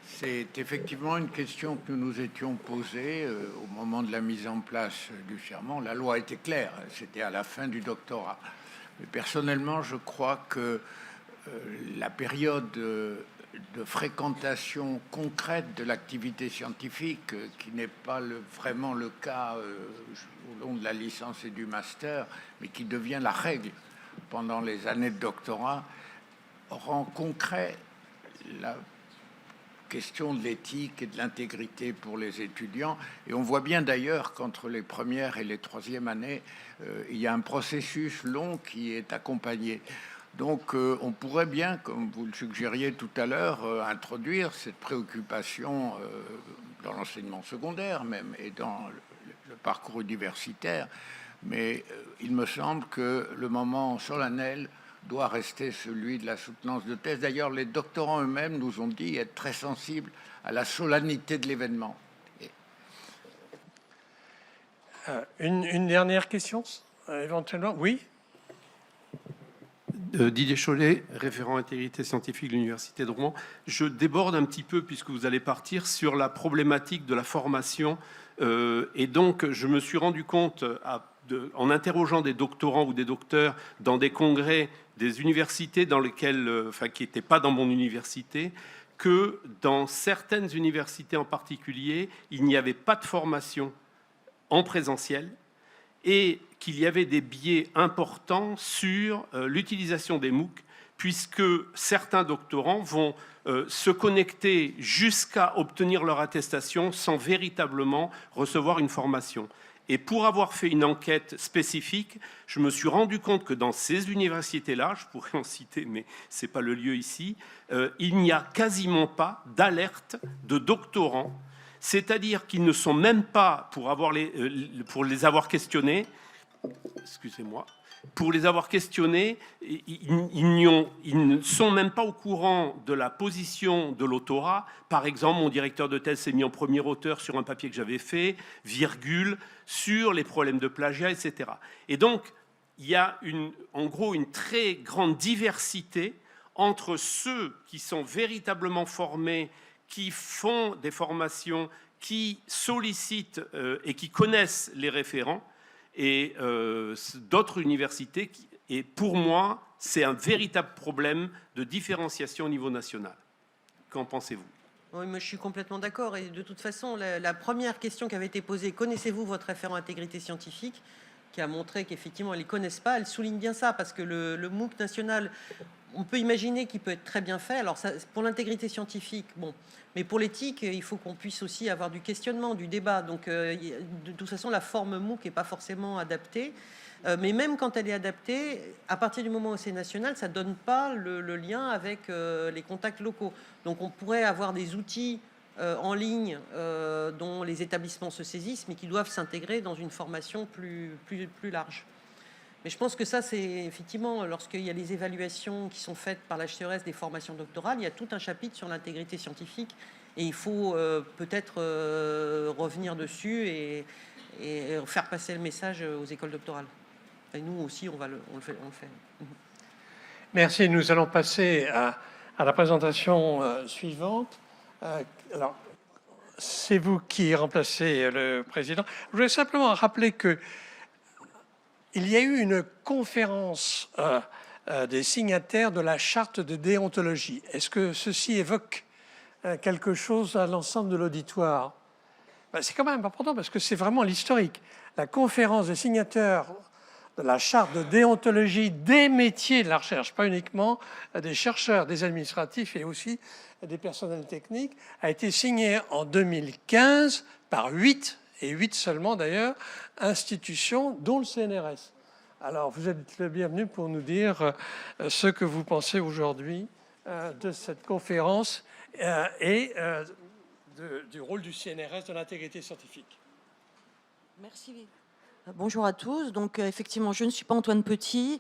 C'est effectivement une question que nous nous étions posée au moment de la mise en place du serment. La loi était claire, c'était à la fin du doctorat. Mais personnellement, je crois que la période de fréquentation concrète de l'activité scientifique, qui n'est pas vraiment le cas au long de la licence et du master, mais qui devient la règle pendant les années de doctorat, rend concret la question de l'éthique et de l'intégrité pour les étudiants. Et on voit bien d'ailleurs qu'entre les premières et les troisièmes années, il y a un processus long qui est accompagné. Donc on pourrait bien, comme vous le suggériez tout à l'heure, introduire cette préoccupation dans l'enseignement secondaire même et dans le parcours universitaire. Mais il me semble que le moment solennel doit rester celui de la soutenance de thèse. D'ailleurs, les doctorants eux-mêmes nous ont dit être très sensibles à la solennité de l'événement. Une dernière question, éventuellement. Oui. Didier Chollet, référent intégrité scientifique de l'Université de Rouen. Je déborde un petit peu, puisque vous allez partir, sur la problématique de la formation. Et donc, je me suis rendu compte, en interrogeant des doctorants ou des docteurs dans des congrès des universités dans lesquelles, qui n'étaient pas dans mon université, que dans certaines universités en particulier, il n'y avait pas de formation en présentiel et qu'il y avait des biais importants sur l'utilisation des MOOC, puisque certains doctorants vont se connecter jusqu'à obtenir leur attestation sans véritablement recevoir une formation. Et pour avoir fait une enquête spécifique, je me suis rendu compte que dans ces universités-là, je pourrais en citer, mais ce n'est pas le lieu ici, il n'y a quasiment pas d'alerte de doctorants, c'est-à-dire qu'ils ne sont même pas, pour les avoir questionnés, excusez-moi, pour les avoir questionnés, ils ne sont même pas au courant de la position de l'autorat. Par exemple, mon directeur de thèse s'est mis en premier auteur sur un papier que j'avais fait, virgule, sur les problèmes de plagiat, etc. Et donc, il y a en gros une très grande diversité entre ceux qui sont véritablement formés, qui font des formations, qui sollicitent et qui connaissent les référents, et d'autres universités. Et pour moi, c'est un véritable problème de différenciation au niveau national. Qu'en pensez-vous? Oui, moi, je suis complètement d'accord. Et de toute façon, la première question qui avait été posée, connaissez-vous votre référent intégrité scientifique, qui a montré qu'effectivement, ils ne les connaissent pas, elle souligne bien ça, parce que le MOOC national, on peut imaginer qu'il peut être très bien fait. Alors, ça, pour l'intégrité scientifique, bon, mais pour l'éthique, il faut qu'on puisse aussi avoir du questionnement, du débat. Donc, de toute façon, la forme MOOC n'est pas forcément adaptée. Mais même quand elle est adaptée, à partir du moment où c'est national, ça ne donne pas le lien avec les contacts locaux. Donc, on pourrait avoir des outils en ligne dont les établissements se saisissent, mais qui doivent s'intégrer dans une formation plus large. Mais je pense que ça, c'est effectivement, lorsqu'il y a les évaluations qui sont faites par l'HCERES des formations doctorales, il y a tout un chapitre sur l'intégrité scientifique et il faut peut-être revenir dessus et faire passer le message aux écoles doctorales. Et nous aussi, on le fait. Merci. Nous allons passer à la présentation suivante. Alors, c'est vous qui remplacez le président. Je voulais simplement rappeler que il y a eu une conférence des signataires de la charte de déontologie. Est-ce que ceci évoque quelque chose à l'ensemble de l'auditoire? C'est quand même important parce que c'est vraiment l'historique. La conférence des signataires de la charte de déontologie des métiers de la recherche, pas uniquement des chercheurs, des administratifs et aussi des personnels techniques, a été signée en 2015 par 8, et 8 seulement d'ailleurs, institutions, dont le CNRS. Alors, vous êtes le bienvenu pour nous dire ce que vous pensez aujourd'hui de cette conférence et du rôle du CNRS de l'intégrité scientifique. Merci. Bonjour à tous. Donc, effectivement, je ne suis pas Antoine Petit,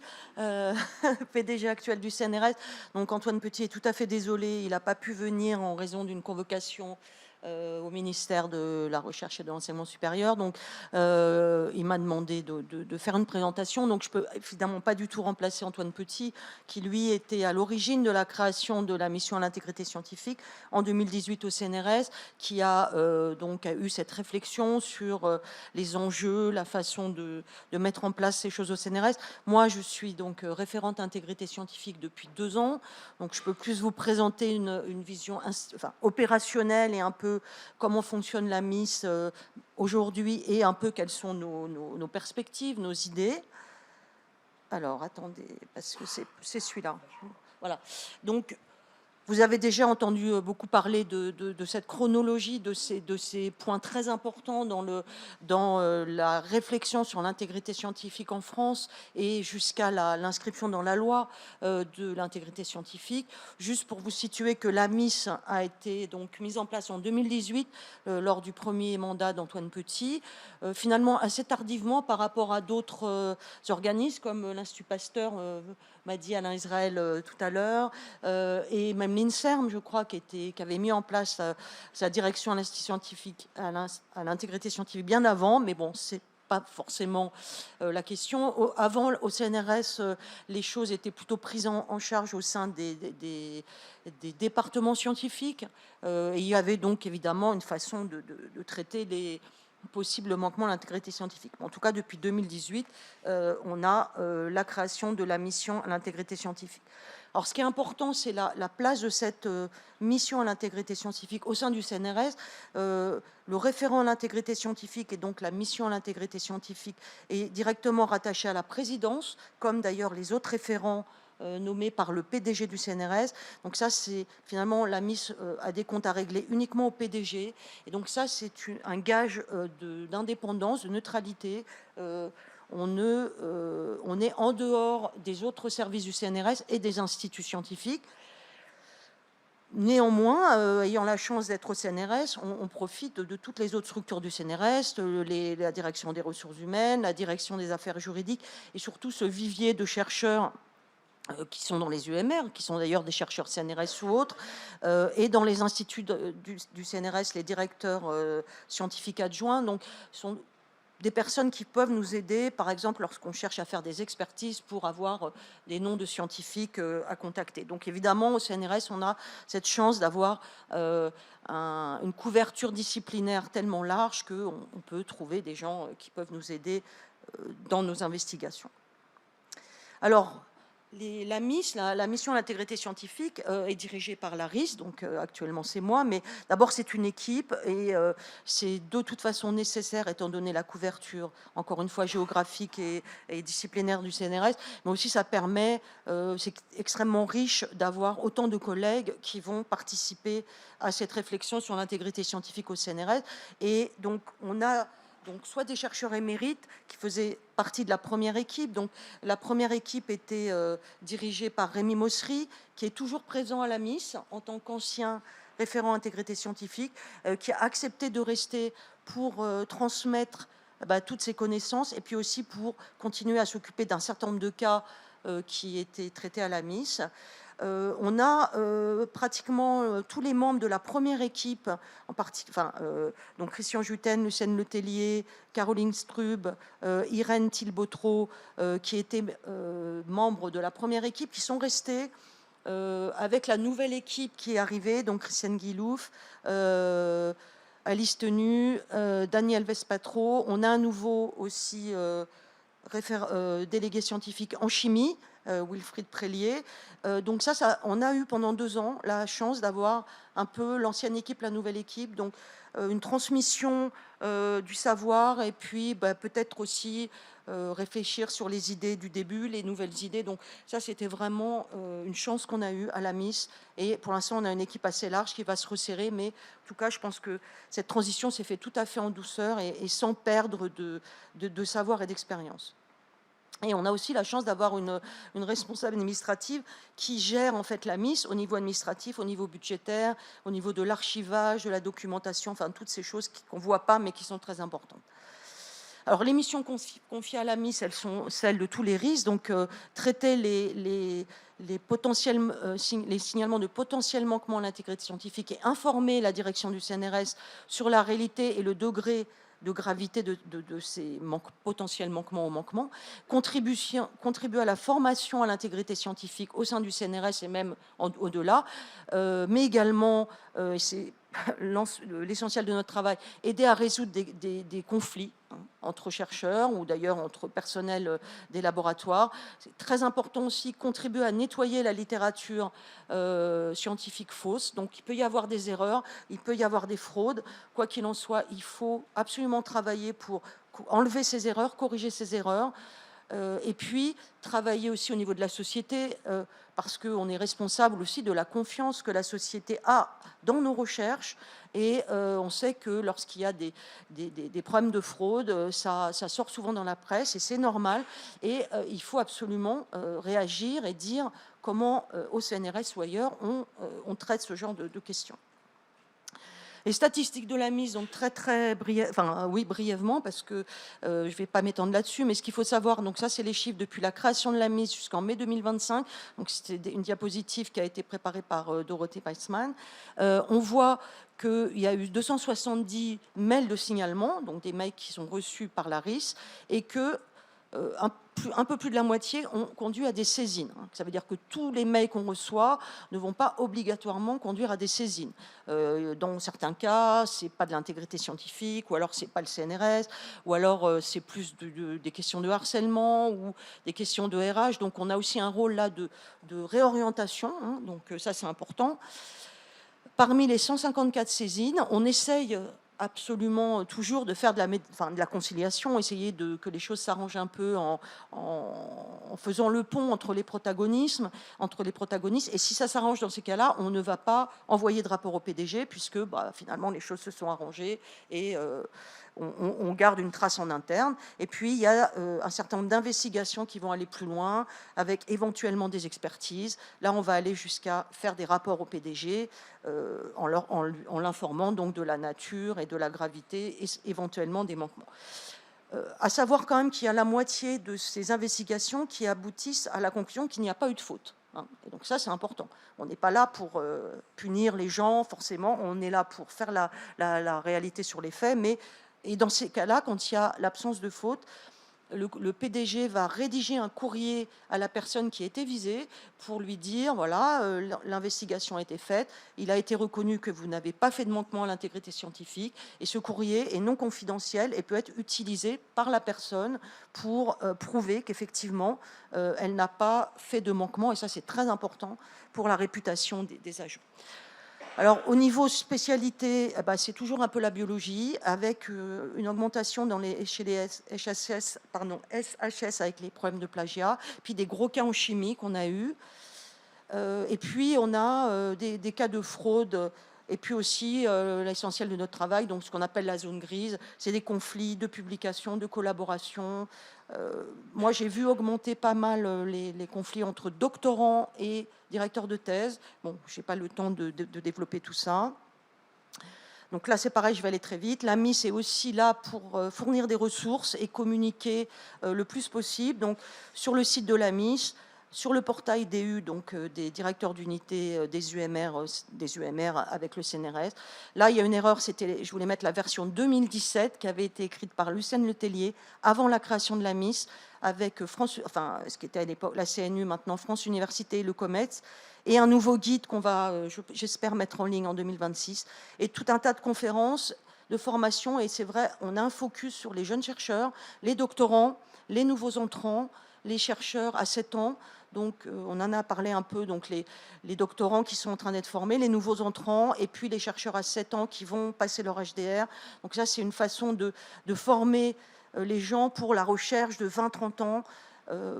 PDG actuel du CNRS. Donc, Antoine Petit est tout à fait désolé. Il n'a pas pu venir en raison d'une convocation au ministère de la Recherche et de l'Enseignement supérieur. Donc, il m'a demandé de faire une présentation. Donc, je ne peux évidemment pas du tout remplacer Antoine Petit, qui, lui, était à l'origine de la création de la mission à l'intégrité scientifique en 2018 au CNRS, qui a donc eu cette réflexion sur les enjeux, la façon de mettre en place ces choses au CNRS. Moi, je suis donc référente intégrité scientifique depuis 2 ans. Donc, je peux plus vous présenter une vision opérationnelle et un peu comment fonctionne la MIS aujourd'hui et un peu quelles sont nos perspectives, nos idées. Alors, attendez, parce que c'est celui-là. Voilà. Donc, vous avez déjà entendu beaucoup parler de cette chronologie, de ces points très importants dans la réflexion sur l'intégrité scientifique en France et jusqu'à l'inscription dans la loi de l'intégrité scientifique. Juste pour vous situer que la MIS a été donc mise en place en 2018 lors du premier mandat d'Antoine Petit, finalement assez tardivement par rapport à d'autres organismes comme l'Institut Pasteur, m'a dit Alain Israël tout à l'heure, et même l'INSERM, je crois, qui avait mis en place sa direction à l'Institut scientifique, à l'intégrité scientifique bien avant, mais bon, c'est pas forcément la question. Avant, au CNRS, les choses étaient plutôt prises en charge au sein des départements scientifiques. Et il y avait donc évidemment une façon de traiter les possible manquement à l'intégrité scientifique. En tout cas, depuis 2018, on a la création de la mission à l'intégrité scientifique. Alors, ce qui est important, c'est la place de cette mission à l'intégrité scientifique au sein du CNRS. Le référent à l'intégrité scientifique et donc la mission à l'intégrité scientifique est directement rattaché à la présidence, comme d'ailleurs les autres référents nommé par le PDG du CNRS. Donc ça, c'est finalement la mise à des comptes à régler uniquement au PDG. Et donc ça, c'est un gage d'indépendance, de neutralité. On est en dehors des autres services du CNRS et des instituts scientifiques. Néanmoins, ayant la chance d'être au CNRS, on profite de toutes les autres structures du CNRS, la direction des ressources humaines, la direction des affaires juridiques, et surtout ce vivier de chercheurs qui sont dans les UMR, qui sont d'ailleurs des chercheurs CNRS ou autres, et dans les instituts du CNRS, les directeurs scientifiques adjoints. Donc, sont des personnes qui peuvent nous aider, par exemple, lorsqu'on cherche à faire des expertises pour avoir des noms de scientifiques à contacter. Donc, évidemment, au CNRS, on a cette chance d'avoir une couverture disciplinaire tellement large qu'on peut trouver des gens qui peuvent nous aider dans nos investigations. Alors, la MIS, la mission à l'intégrité scientifique, est dirigée par la RIS, donc actuellement c'est moi, mais d'abord c'est une équipe et c'est de toute façon nécessaire étant donné la couverture, encore une fois géographique et disciplinaire du CNRS, mais aussi ça permet, c'est extrêmement riche d'avoir autant de collègues qui vont participer à cette réflexion sur l'intégrité scientifique au CNRS. Et donc on a soit des chercheurs émérites qui faisaient partie de la première équipe. Donc la première équipe était dirigée par Rémi Mossery, qui est toujours présent à la MIS en tant qu'ancien référent intégrité scientifique, qui a accepté de rester pour transmettre toutes ses connaissances et puis aussi pour continuer à s'occuper d'un certain nombre de cas qui étaient traités à la MIS. On a pratiquement tous les membres de la première équipe, donc Christian Juten, Lucène Letellier, Caroline Strub, Irène Thiel-Botreau, qui étaient membres de la première équipe, qui sont restés avec la nouvelle équipe qui est arrivée, donc Christiane Guilouf, Alice Tenu, Daniel Vespatro, on a un nouveau aussi délégué scientifique en chimie, Wilfried Prélier. Donc ça, on a eu pendant 2 ans la chance d'avoir un peu l'ancienne équipe, la nouvelle équipe, donc une transmission du savoir et puis peut-être aussi réfléchir sur les idées du début, les nouvelles idées. Donc ça, c'était vraiment une chance qu'on a eue à la Miss. Et pour l'instant, on a une équipe assez large qui va se resserrer, mais en tout cas, je pense que cette transition s'est faite tout à fait en douceur et sans perdre de savoir et d'expérience. Et on a aussi la chance d'avoir une responsable administrative qui gère en fait la Miss au niveau administratif, au niveau budgétaire, au niveau de l'archivage, de la documentation, enfin toutes ces choses qu'on ne voit pas mais qui sont très importantes. Alors les missions confiées à la Miss, elles sont celles de tous les risques, donc traiter les signalements de potentiels manquements à l'intégrité scientifique et informer la direction du CNRS sur la réalité et le degré de gravité de ces potentiels manquements au manquement, contribuer à la formation à l'intégrité scientifique au sein du CNRS et même au-delà, mais également, c'est l'essentiel de notre travail, aider à résoudre des conflits entre chercheurs ou d'ailleurs entre personnel des laboratoires. C'est très important aussi contribuer à nettoyer la littérature scientifique fausse. Donc il peut y avoir des erreurs, il peut y avoir des fraudes. Quoi qu'il en soit, il faut absolument travailler pour enlever ces erreurs, corriger ces erreurs. Et puis travailler aussi au niveau de la société, parce qu'on est responsable aussi de la confiance que la société a dans nos recherches. Et on sait que lorsqu'il y a des problèmes de fraude, ça sort souvent dans la presse et c'est normal. Et il faut absolument réagir et dire comment au CNRS ou ailleurs on traite ce genre de questions. Les statistiques de la mise, donc très brièvement, parce que je ne vais pas m'étendre là-dessus, mais ce qu'il faut savoir, donc ça c'est les chiffres depuis la création de la mise jusqu'en mai 2025, donc c'était une diapositive qui a été préparée par Dorothée Weissmann. On voit qu'il y a eu 270 mails de signalement, donc des mails qui sont reçus par la RIS, et que un peu plus de la moitié ont conduit à des saisines. Ça veut dire que tous les mails qu'on reçoit ne vont pas obligatoirement conduire à des saisines. Dans certains cas, c'est pas de l'intégrité scientifique, ou alors c'est pas le CNRS, ou alors c'est plus des questions de harcèlement ou des questions de RH. Donc on a aussi un rôle là de réorientation. Donc ça c'est important. Parmi les 154 saisines, on essaye absolument toujours de faire de la conciliation, essayer que les choses s'arrangent un peu en faisant le pont entre les protagonistes. Et si ça s'arrange dans ces cas-là, on ne va pas envoyer de rapport au PDG puisque finalement les choses se sont arrangées et on garde une trace en interne. Et puis il y a un certain nombre d'investigations qui vont aller plus loin avec éventuellement des expertises. Là, on va aller jusqu'à faire des rapports au PDG en l'informant donc de la nature et de la gravité et éventuellement des manquements. À savoir quand même qu'il y a la moitié de ces investigations qui aboutissent à la conclusion qu'il n'y a pas eu de faute. Et donc ça, c'est important. On n'est pas là pour punir les gens, forcément. On est là pour faire la réalité sur les faits. Et dans ces cas-là, quand il y a l'absence de faute, le PDG va rédiger un courrier à la personne qui a été visée pour lui dire, voilà, l'investigation a été faite, il a été reconnu que vous n'avez pas fait de manquement à l'intégrité scientifique, et ce courrier est non confidentiel et peut être utilisé par la personne pour prouver qu'effectivement, elle n'a pas fait de manquement, et ça c'est très important pour la réputation des agents. Alors, au niveau spécialité, c'est toujours un peu la biologie, avec une augmentation chez les SHS avec les problèmes de plagiat, puis des gros cas en chimie qu'on a eu. Et puis, on a des cas de fraude, et puis aussi l'essentiel de notre travail, donc ce qu'on appelle la zone grise, c'est des conflits de publication, de collaboration. Moi, j'ai vu augmenter pas mal les conflits entre doctorants et directeurs de thèse. Bon, je n'ai pas le temps de développer tout ça. Donc là, c'est pareil, je vais aller très vite. La MIS est aussi là pour fournir des ressources et communiquer le plus possible. Donc, sur le site de la MIS, sur le portail DU, donc des directeurs d'unité des UMR avec le CNRS. Là, il y a une erreur, je voulais mettre la version 2017 qui avait été écrite par Lucène Letellier avant la création de la MIS, avec ce qui était à l'époque la CNU, maintenant France Université et le COMEX, et un nouveau guide qu'on va, j'espère, mettre en ligne en 2026, et tout un tas de conférences, de formations, et c'est vrai, on a un focus sur les jeunes chercheurs, les doctorants, les nouveaux entrants, les chercheurs à 7 ans. Donc, on en a parlé un peu, donc les doctorants qui sont en train d'être formés, les nouveaux entrants, et puis les chercheurs à 7 ans qui vont passer leur HDR. Donc ça, c'est une façon de former les gens pour la recherche de 20-30 ans,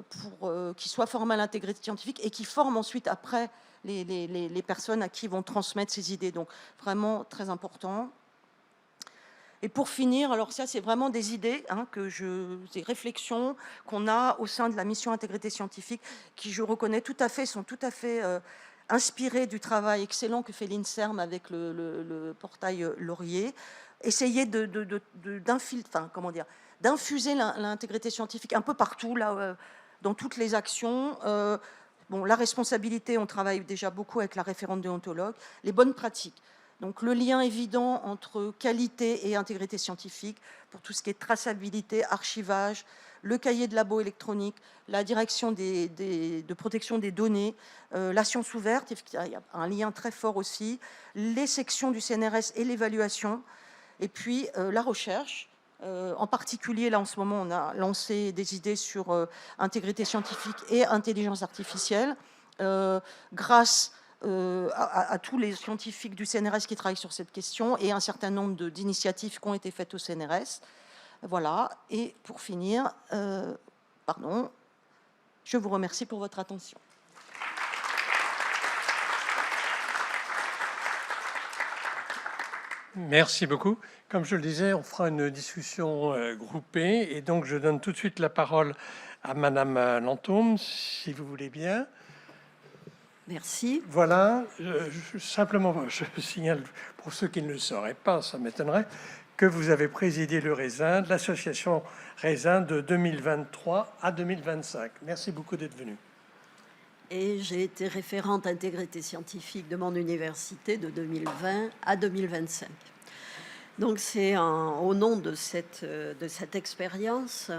pour qu'ils soient formés à l'intégrité scientifique et qui forment ensuite, après, les personnes à qui ils vont transmettre ces idées. Donc, vraiment très important. Et pour finir, alors ça, c'est vraiment des idées, des réflexions qu'on a au sein de la mission intégrité scientifique, qui, je reconnais tout à fait, sont tout à fait inspirées du travail excellent que fait l'INSERM avec le portail Laurier. Essayer d'infuser l'intégrité scientifique un peu partout, là, dans toutes les actions. La responsabilité, on travaille déjà beaucoup avec la référente déontologue. Les bonnes pratiques. Donc le lien évident entre qualité et intégrité scientifique pour tout ce qui est traçabilité, archivage, le cahier de labo électronique, la direction de protection des données, la science ouverte, il y a un lien très fort aussi, les sections du CNRS et l'évaluation, et puis la recherche. En particulier, là en ce moment, on a lancé des idées sur intégrité scientifique et intelligence artificielle, grâce à tous les scientifiques du CNRS qui travaillent sur cette question et un certain nombre d'initiatives qui ont été faites au CNRS. Voilà, et pour finir, je vous remercie pour votre attention. Merci beaucoup. Comme je le disais, on fera une discussion groupée, et donc je donne tout de suite la parole à Madame Lantôme, si vous voulez bien. Merci. Voilà, simplement, je signale pour ceux qui ne le sauraient pas, ça m'étonnerait, que vous avez présidé le Raisin, l'association Raisin de 2023 à 2025. Merci beaucoup d'être venu. Et j'ai été référente intégrité scientifique de mon université de 2020 à 2025. Donc c'est au nom de cette expérience.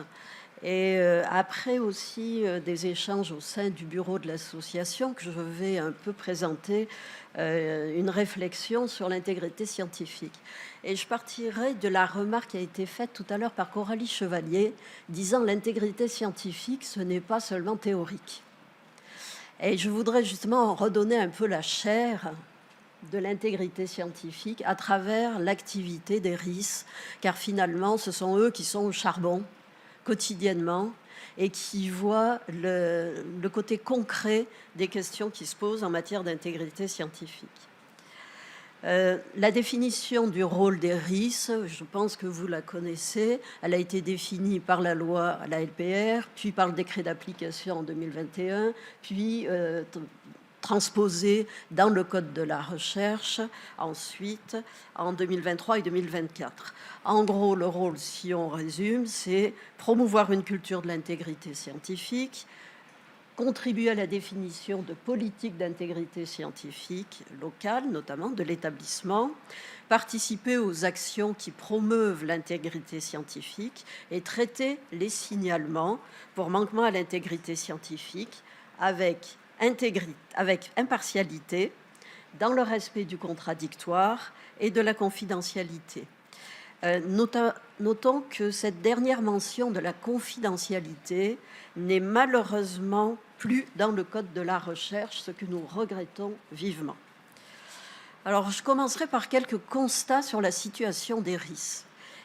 Et après aussi des échanges au sein du bureau de l'association, que je vais un peu présenter une réflexion sur l'intégrité scientifique. Et je partirai de la remarque qui a été faite tout à l'heure par Coralie Chevalier, disant l'intégrité scientifique, ce n'est pas seulement théorique. Et je voudrais justement redonner un peu la chair de l'intégrité scientifique à travers l'activité des RIS, car finalement, ce sont eux qui sont au charbon quotidiennement et qui voient le côté concret des questions qui se posent en matière d'intégrité scientifique. La définition du rôle des RIS, je pense que vous la connaissez. Elle a été définie par la loi, la LPR, puis par le décret d'application en 2021, puis transposée dans le Code de la recherche, ensuite en 2023 et 2024. En gros, le rôle, si on résume, c'est promouvoir une culture de l'intégrité scientifique, contribuer à la définition de politiques d'intégrité scientifique locales, notamment de l'établissement, participer aux actions qui promeuvent l'intégrité scientifique et traiter les signalements pour manquement à l'intégrité scientifique avec impartialité, dans le respect du contradictoire et de la confidentialité. Notons que cette dernière mention de la confidentialité n'est malheureusement plus dans le Code de la recherche, ce que nous regrettons vivement. Alors, je commencerai par quelques constats sur la situation des RIS.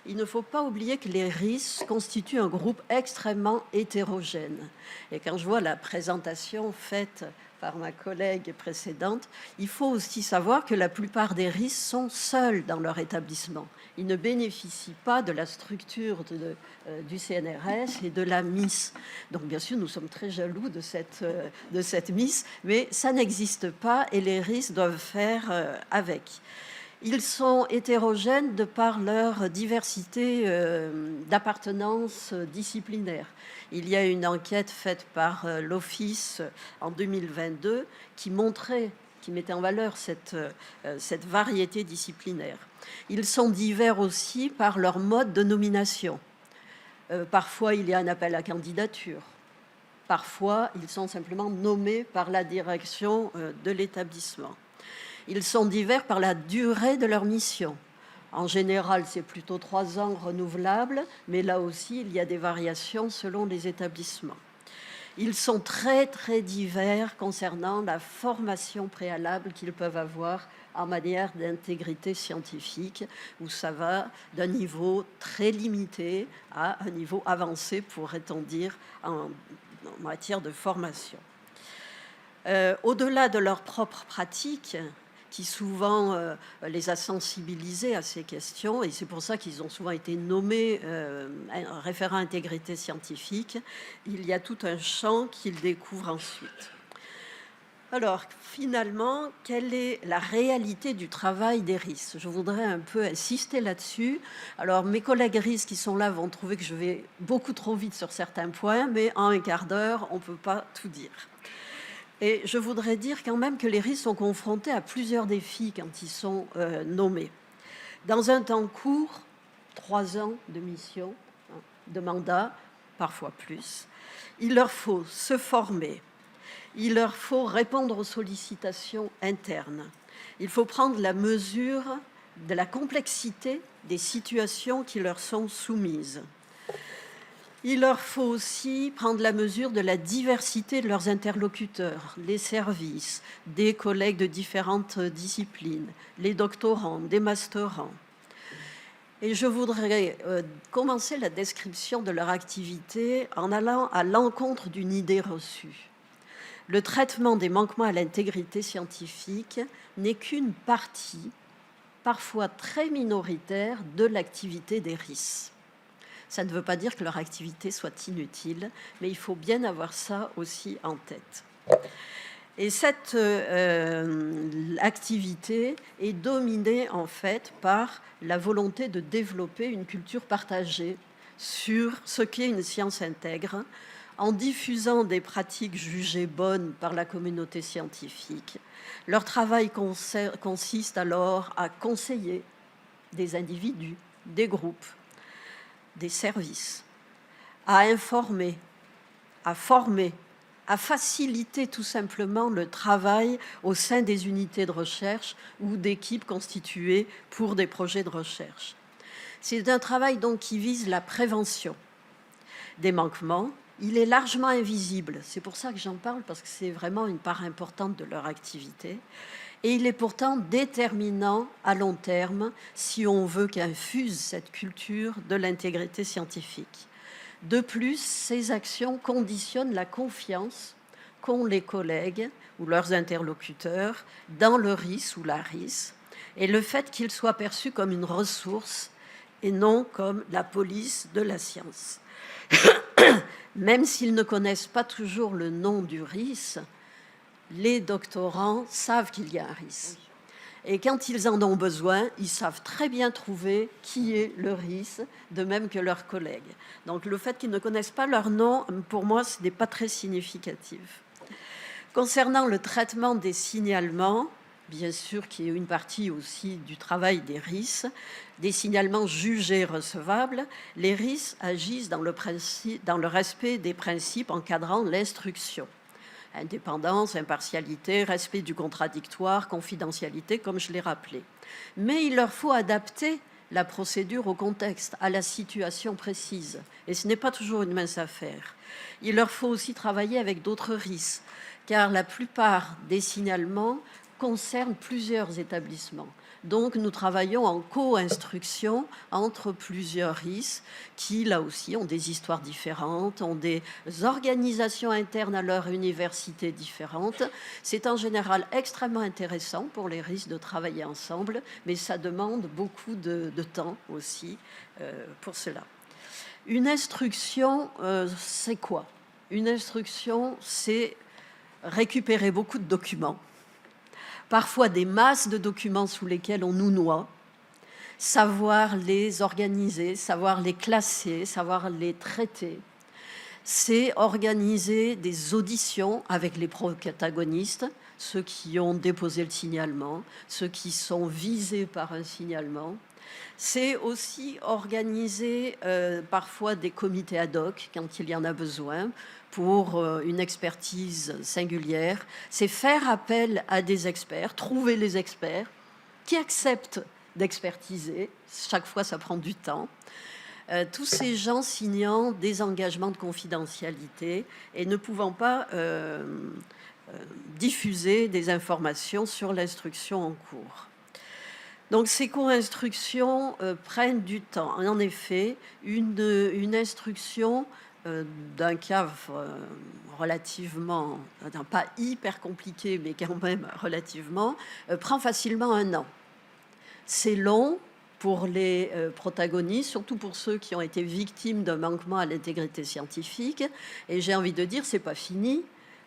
Il ne faut pas oublier que les RIS constituent un groupe extrêmement hétérogène. Et quand je vois la présentation faite par ma collègue précédente, il faut aussi savoir que la plupart des RIS sont seuls dans leur établissement. Ils ne bénéficient pas de la structure du CNRS et de la MIS. Donc bien sûr, nous sommes très jaloux de cette MIS, mais ça n'existe pas et les RIS doivent faire avec. Ils sont hétérogènes de par leur diversité d'appartenance disciplinaire. Il y a une enquête faite par l'Office en 2022 qui mettait en valeur cette variété disciplinaire. Ils sont divers aussi par leur mode de nomination. Parfois, il y a un appel à candidature. Parfois, ils sont simplement nommés par la direction de l'établissement. Ils sont divers par la durée de leur mission. En général, c'est plutôt 3 ans renouvelables, mais là aussi, il y a des variations selon les établissements. Ils sont très, très divers concernant la formation préalable qu'ils peuvent avoir en matière d'intégrité scientifique, où ça va d'un niveau très limité à un niveau avancé, pourrait-on dire, en matière de formation. Au-delà de leur propre pratique, qui souvent les a sensibilisés à ces questions, et c'est pour ça qu'ils ont souvent été nommés référents intégrité scientifique, il y a tout un champ qu'ils découvrent ensuite. Alors, finalement, quelle est la réalité du travail des RIS? Je voudrais un peu insister là-dessus. Alors, mes collègues RIS qui sont là vont trouver que je vais beaucoup trop vite sur certains points, mais en un quart d'heure, on ne peut pas tout dire. Et je voudrais dire quand même que les RIS sont confrontés à plusieurs défis quand ils sont nommés. Dans un temps court, 3 ans de mission, de mandat, parfois plus, il leur faut se former. Il leur faut répondre aux sollicitations internes. Il faut prendre la mesure de la complexité des situations qui leur sont soumises. Il leur faut aussi prendre la mesure de la diversité de leurs interlocuteurs, les services, des collègues de différentes disciplines, les doctorants, des masterants. Et je voudrais commencer la description de leur activité en allant à l'encontre d'une idée reçue. Le traitement des manquements à l'intégrité scientifique n'est qu'une partie, parfois très minoritaire, de l'activité des RIS. Ça ne veut pas dire que leur activité soit inutile, mais il faut bien avoir ça aussi en tête. Et cette activité est dominée en fait par la volonté de développer une culture partagée sur ce qu'est une science intègre, en diffusant des pratiques jugées bonnes par la communauté scientifique. Leur travail consiste alors à conseiller des individus, des groupes, des services, à informer, à former, à faciliter tout simplement le travail au sein des unités de recherche ou d'équipes constituées pour des projets de recherche. C'est un travail donc qui vise la prévention des manquements. Il est largement invisible, c'est pour ça que j'en parle, parce que c'est vraiment une part importante de leur activité. Et il est pourtant déterminant à long terme si on veut qu'infuse cette culture de l'intégrité scientifique. De plus, ces actions conditionnent la confiance qu'ont les collègues ou leurs interlocuteurs dans le RIS ou la RIS, et le fait qu'ils soient perçus comme une ressource et non comme la police de la science. Même s'ils ne connaissent pas toujours le nom du RIS, les doctorants savent qu'il y a un RIS. Et quand ils en ont besoin, ils savent très bien trouver qui est le RIS, de même que leurs collègues. Donc le fait qu'ils ne connaissent pas leur nom, pour moi, ce n'est pas très significatif. Concernant le traitement des signalements, bien sûr qu'il y a une partie aussi du travail des RIS, des signalements jugés recevables, les RIS agissent dans le respect des principes encadrant l'instruction. Indépendance, impartialité, respect du contradictoire, confidentialité, comme je l'ai rappelé. Mais il leur faut adapter la procédure au contexte, à la situation précise. Et ce n'est pas toujours une mince affaire. Il leur faut aussi travailler avec d'autres RIS, car la plupart des signalements concernent plusieurs établissements. Donc, nous travaillons en co-instruction entre plusieurs RIS qui, là aussi, ont des histoires différentes, ont des organisations internes à leur université différentes. C'est en général extrêmement intéressant pour les RIS de travailler ensemble, mais ça demande beaucoup de temps aussi pour cela. Une instruction, c'est quoi? Une instruction, c'est récupérer beaucoup de documents parfois des masses de documents sous lesquels on nous noie, savoir les organiser, savoir les classer, savoir les traiter. C'est organiser des auditions avec les protagonistes, ceux qui ont déposé le signalement, ceux qui sont visés par un signalement. C'est aussi organiser parfois des comités ad hoc quand il y en a besoin pour une expertise singulière. C'est faire appel à des experts, trouver les experts qui acceptent d'expertiser. Chaque fois, ça prend du temps. Tous ces gens signant des engagements de confidentialité et ne pouvant pas diffuser des informations sur l'instruction en cours. Donc ces co-instructions prennent du temps. En effet, une instruction d'un cas relativement, pas hyper compliqué, mais quand même relativement, prend facilement 1 an. C'est long pour les protagonistes, surtout pour ceux qui ont été victimes d'un manquement à l'intégrité scientifique. Et j'ai envie de dire, c'est pas fini,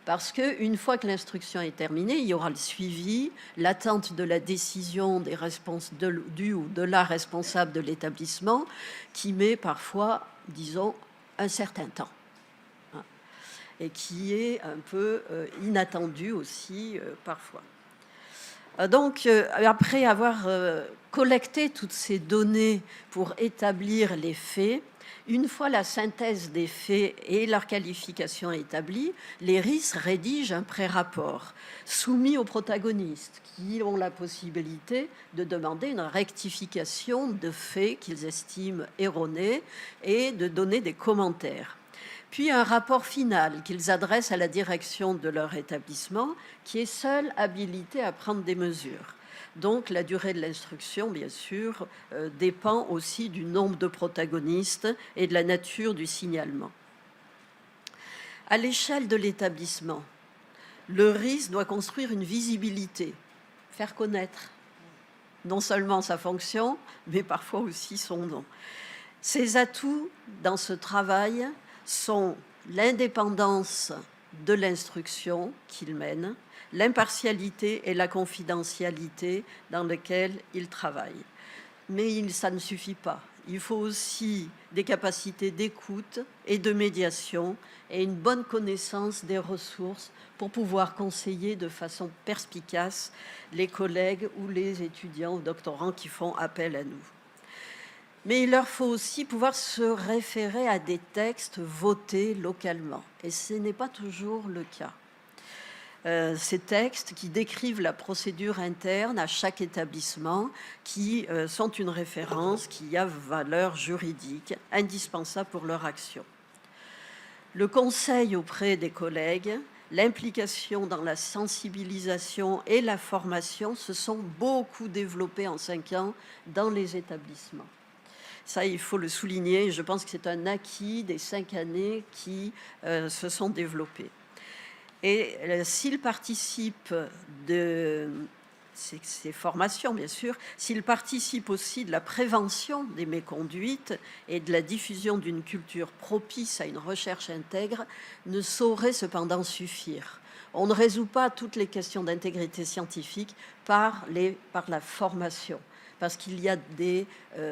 parce qu'une fois que l'instruction est terminée, il y aura le suivi, l'attente de la décision du ou de la responsable de l'établissement, qui met parfois, disons, un certain temps, hein, et qui est un peu inattendu aussi parfois. Donc, après avoir collecté toutes ces données pour établir les faits, une fois la synthèse des faits et leur qualification établie, les RIS rédigent un pré-rapport soumis aux protagonistes qui ont la possibilité de demander une rectification de faits qu'ils estiment erronés et de donner des commentaires. Puis un rapport final qu'ils adressent à la direction de leur établissement qui est seule habilitée à prendre des mesures. Donc la durée de l'instruction, bien sûr, dépend aussi du nombre de protagonistes et de la nature du signalement. À l'échelle de l'établissement, le RIS doit construire une visibilité, faire connaître non seulement sa fonction, mais parfois aussi son nom. Ses atouts dans ce travail sont l'indépendance de l'instruction qu'il mène, l'impartialité et la confidentialité dans lesquelles il travaille. Mais ça ne suffit pas. Il faut aussi des capacités d'écoute et de médiation et une bonne connaissance des ressources pour pouvoir conseiller de façon perspicace les collègues ou les étudiants ou doctorants qui font appel à nous. Mais il leur faut aussi pouvoir se référer à des textes votés localement. Et ce n'est pas toujours le cas. Ces textes qui décrivent la procédure interne à chaque établissement, qui sont une référence, qui a valeur juridique, indispensable pour leur action. Le conseil auprès des collègues, l'implication dans la sensibilisation et la formation se sont beaucoup développés en 5 ans dans les établissements. Ça, il faut le souligner. Je pense que c'est un acquis des 5 années qui se sont développées. Et s'ils participent de ces formations, bien sûr, s'ils participent aussi de la prévention des méconduites et de la diffusion d'une culture propice à une recherche intègre, ne saurait cependant suffire. On ne résout pas toutes les questions d'intégrité scientifique par la formation, parce qu'il y a des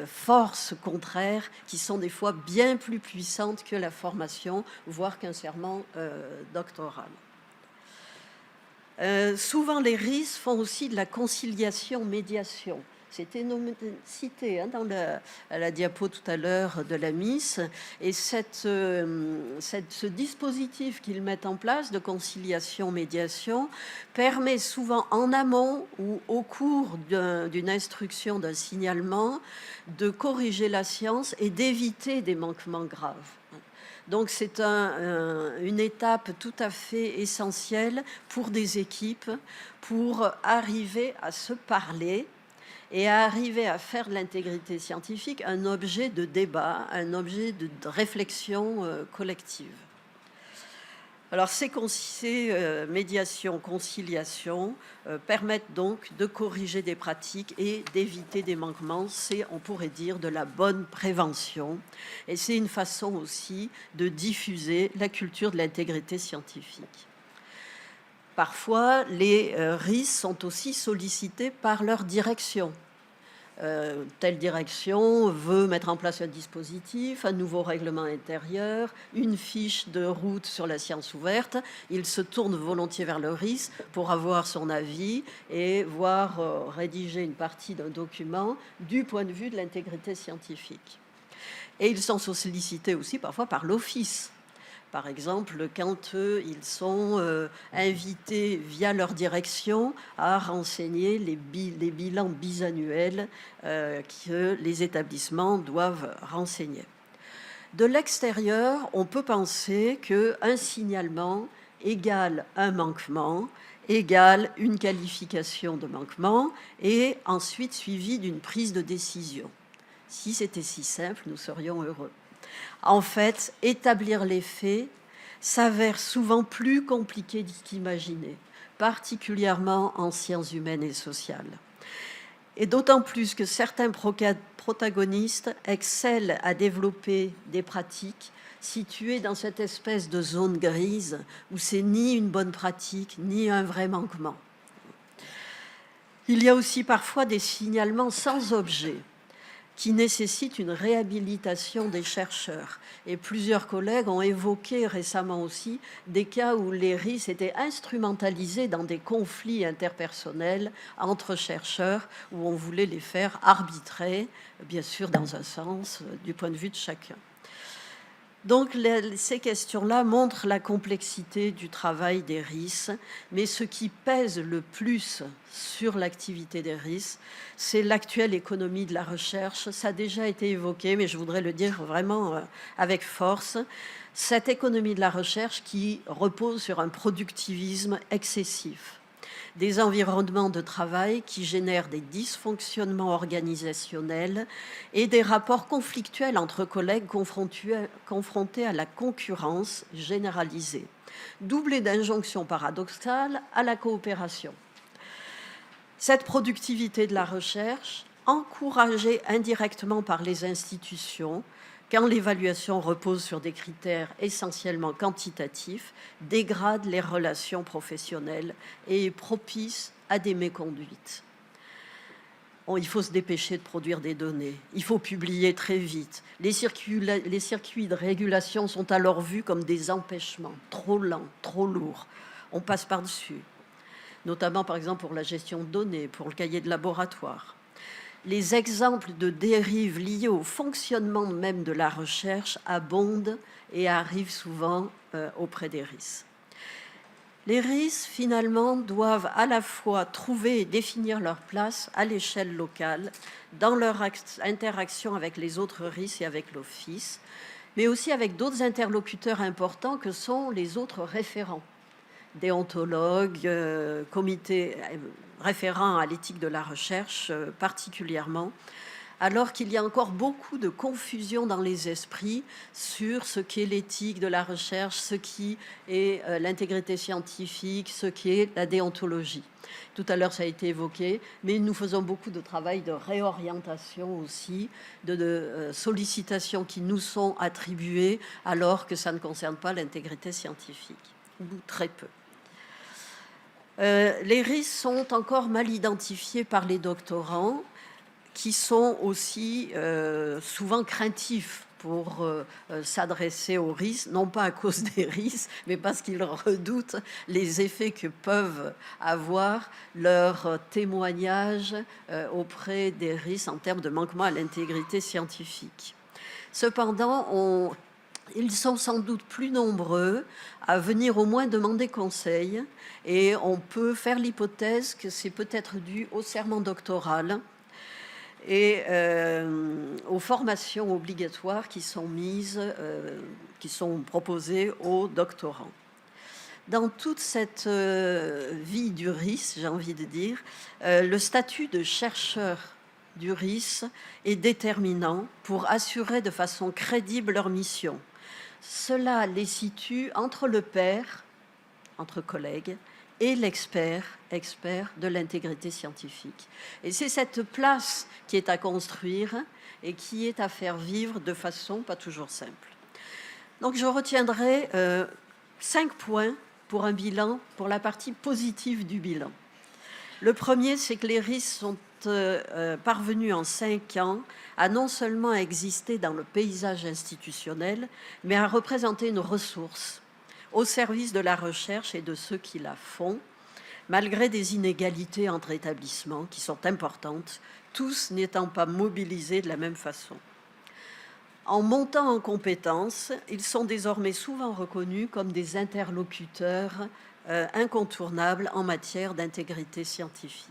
forces contraires qui sont des fois bien plus puissantes que la formation, voire qu'un serment doctoral. Souvent, les RIS font aussi de la conciliation-médiation. C'était cité dans la diapo tout à l'heure de la Miss. Et ce dispositif qu'ils mettent en place de conciliation-médiation permet souvent en amont ou au cours d'une instruction, d'un signalement, de corriger la science et d'éviter des manquements graves. Donc c'est une étape tout à fait essentielle pour des équipes, pour arriver à se parler et à arriver à faire de l'intégrité scientifique un objet de débat, un objet de réflexion collective. Alors ces médiations, conciliations permettent donc de corriger des pratiques et d'éviter des manquements. C'est, on pourrait dire, de la bonne prévention. Et c'est une façon aussi de diffuser la culture de l'intégrité scientifique. Parfois, les RIS sont aussi sollicités par leur direction. Telle direction veut mettre en place un dispositif, un nouveau règlement intérieur, une fiche de route sur la science ouverte. Il se tourne volontiers vers le RIS pour avoir son avis et voir rédiger une partie d'un document du point de vue de l'intégrité scientifique. Et ils sont sollicités aussi parfois par l'Office. Par exemple, quand ils sont invités via leur direction à renseigner les bilans bisannuels que les établissements doivent renseigner. De l'extérieur, on peut penser qu'un signalement égale un manquement, égale une qualification de manquement et ensuite suivi d'une prise de décision. Si c'était si simple, nous serions heureux. En fait, établir les faits s'avère souvent plus compliqué qu'imaginé, particulièrement en sciences humaines et sociales. Et d'autant plus que certains protagonistes excellent à développer des pratiques situées dans cette espèce de zone grise où c'est ni une bonne pratique, ni un vrai manquement. Il y a aussi parfois des signalements sans objet, qui nécessite une réhabilitation des chercheurs. Et plusieurs collègues ont évoqué récemment aussi des cas où les RIS étaient instrumentalisés dans des conflits interpersonnels entre chercheurs, où on voulait les faire arbitrer, bien sûr dans un sens, du point de vue de chacun. Donc ces questions-là montrent la complexité du travail des RIS, mais ce qui pèse le plus sur l'activité des RIS, c'est l'actuelle économie de la recherche. Ça a déjà été évoqué, mais je voudrais le dire vraiment avec force. Cette économie de la recherche qui repose sur un productivisme excessif, des environnements de travail qui génèrent des dysfonctionnements organisationnels et des rapports conflictuels entre collègues confrontés à la concurrence généralisée, doublés d'injonctions paradoxales à la coopération. Cette productivité de la recherche, encouragée indirectement par les institutions, quand l'évaluation repose sur des critères essentiellement quantitatifs, dégrade les relations professionnelles et est propice à des méconduites. Il faut se dépêcher de produire des données, il faut publier très vite. Les circuits de régulation sont alors vus comme des empêchements, trop lents, trop lourds. On passe par-dessus, notamment par exemple pour la gestion de données, pour le cahier de laboratoire. Les exemples de dérives liées au fonctionnement même de la recherche abondent et arrivent souvent auprès des RIS. Les RIS, finalement, doivent à la fois trouver et définir leur place à l'échelle locale dans leur interaction avec les autres RIS et avec l'Office, mais aussi avec d'autres interlocuteurs importants que sont les autres référents, déontologues, comités référents à l'éthique de la recherche particulièrement, alors qu'il y a encore beaucoup de confusion dans les esprits sur ce qu'est l'éthique de la recherche, ce qui est l'intégrité scientifique, ce qui est la déontologie. Tout à l'heure, ça a été évoqué, mais nous faisons beaucoup de travail de réorientation aussi, de sollicitations qui nous sont attribuées alors que ça ne concerne pas l'intégrité scientifique, ou très peu. Les RIS sont encore mal identifiés par les doctorants, qui sont aussi souvent craintifs pour s'adresser aux RIS, non pas à cause des RIS, mais parce qu'ils redoutent les effets que peuvent avoir leurs témoignages auprès des RIS en termes de manquement à l'intégrité scientifique. Cependant, ils sont sans doute plus nombreux à venir au moins demander conseil, et on peut faire l'hypothèse que c'est peut-être dû au serment doctoral et aux formations obligatoires qui sont proposées aux doctorants. Dans toute cette vie du RIS, j'ai envie de dire, le statut de chercheur du RIS est déterminant pour assurer de façon crédible leur mission. Cela les situe entre le pair, entre collègues, et expert de l'intégrité scientifique. Et c'est cette place qui est à construire et qui est à faire vivre de façon pas toujours simple. Donc je retiendrai 5 points pour un bilan, pour la partie positive du bilan. Le premier, c'est que les RIS sont parvenus en 5 ans à non seulement exister dans le paysage institutionnel, mais à représenter une ressource au service de la recherche et de ceux qui la font, malgré des inégalités entre établissements qui sont importantes, tous n'étant pas mobilisés de la même façon. En montant en compétences, ils sont désormais souvent reconnus comme des interlocuteurs incontournables en matière d'intégrité scientifique.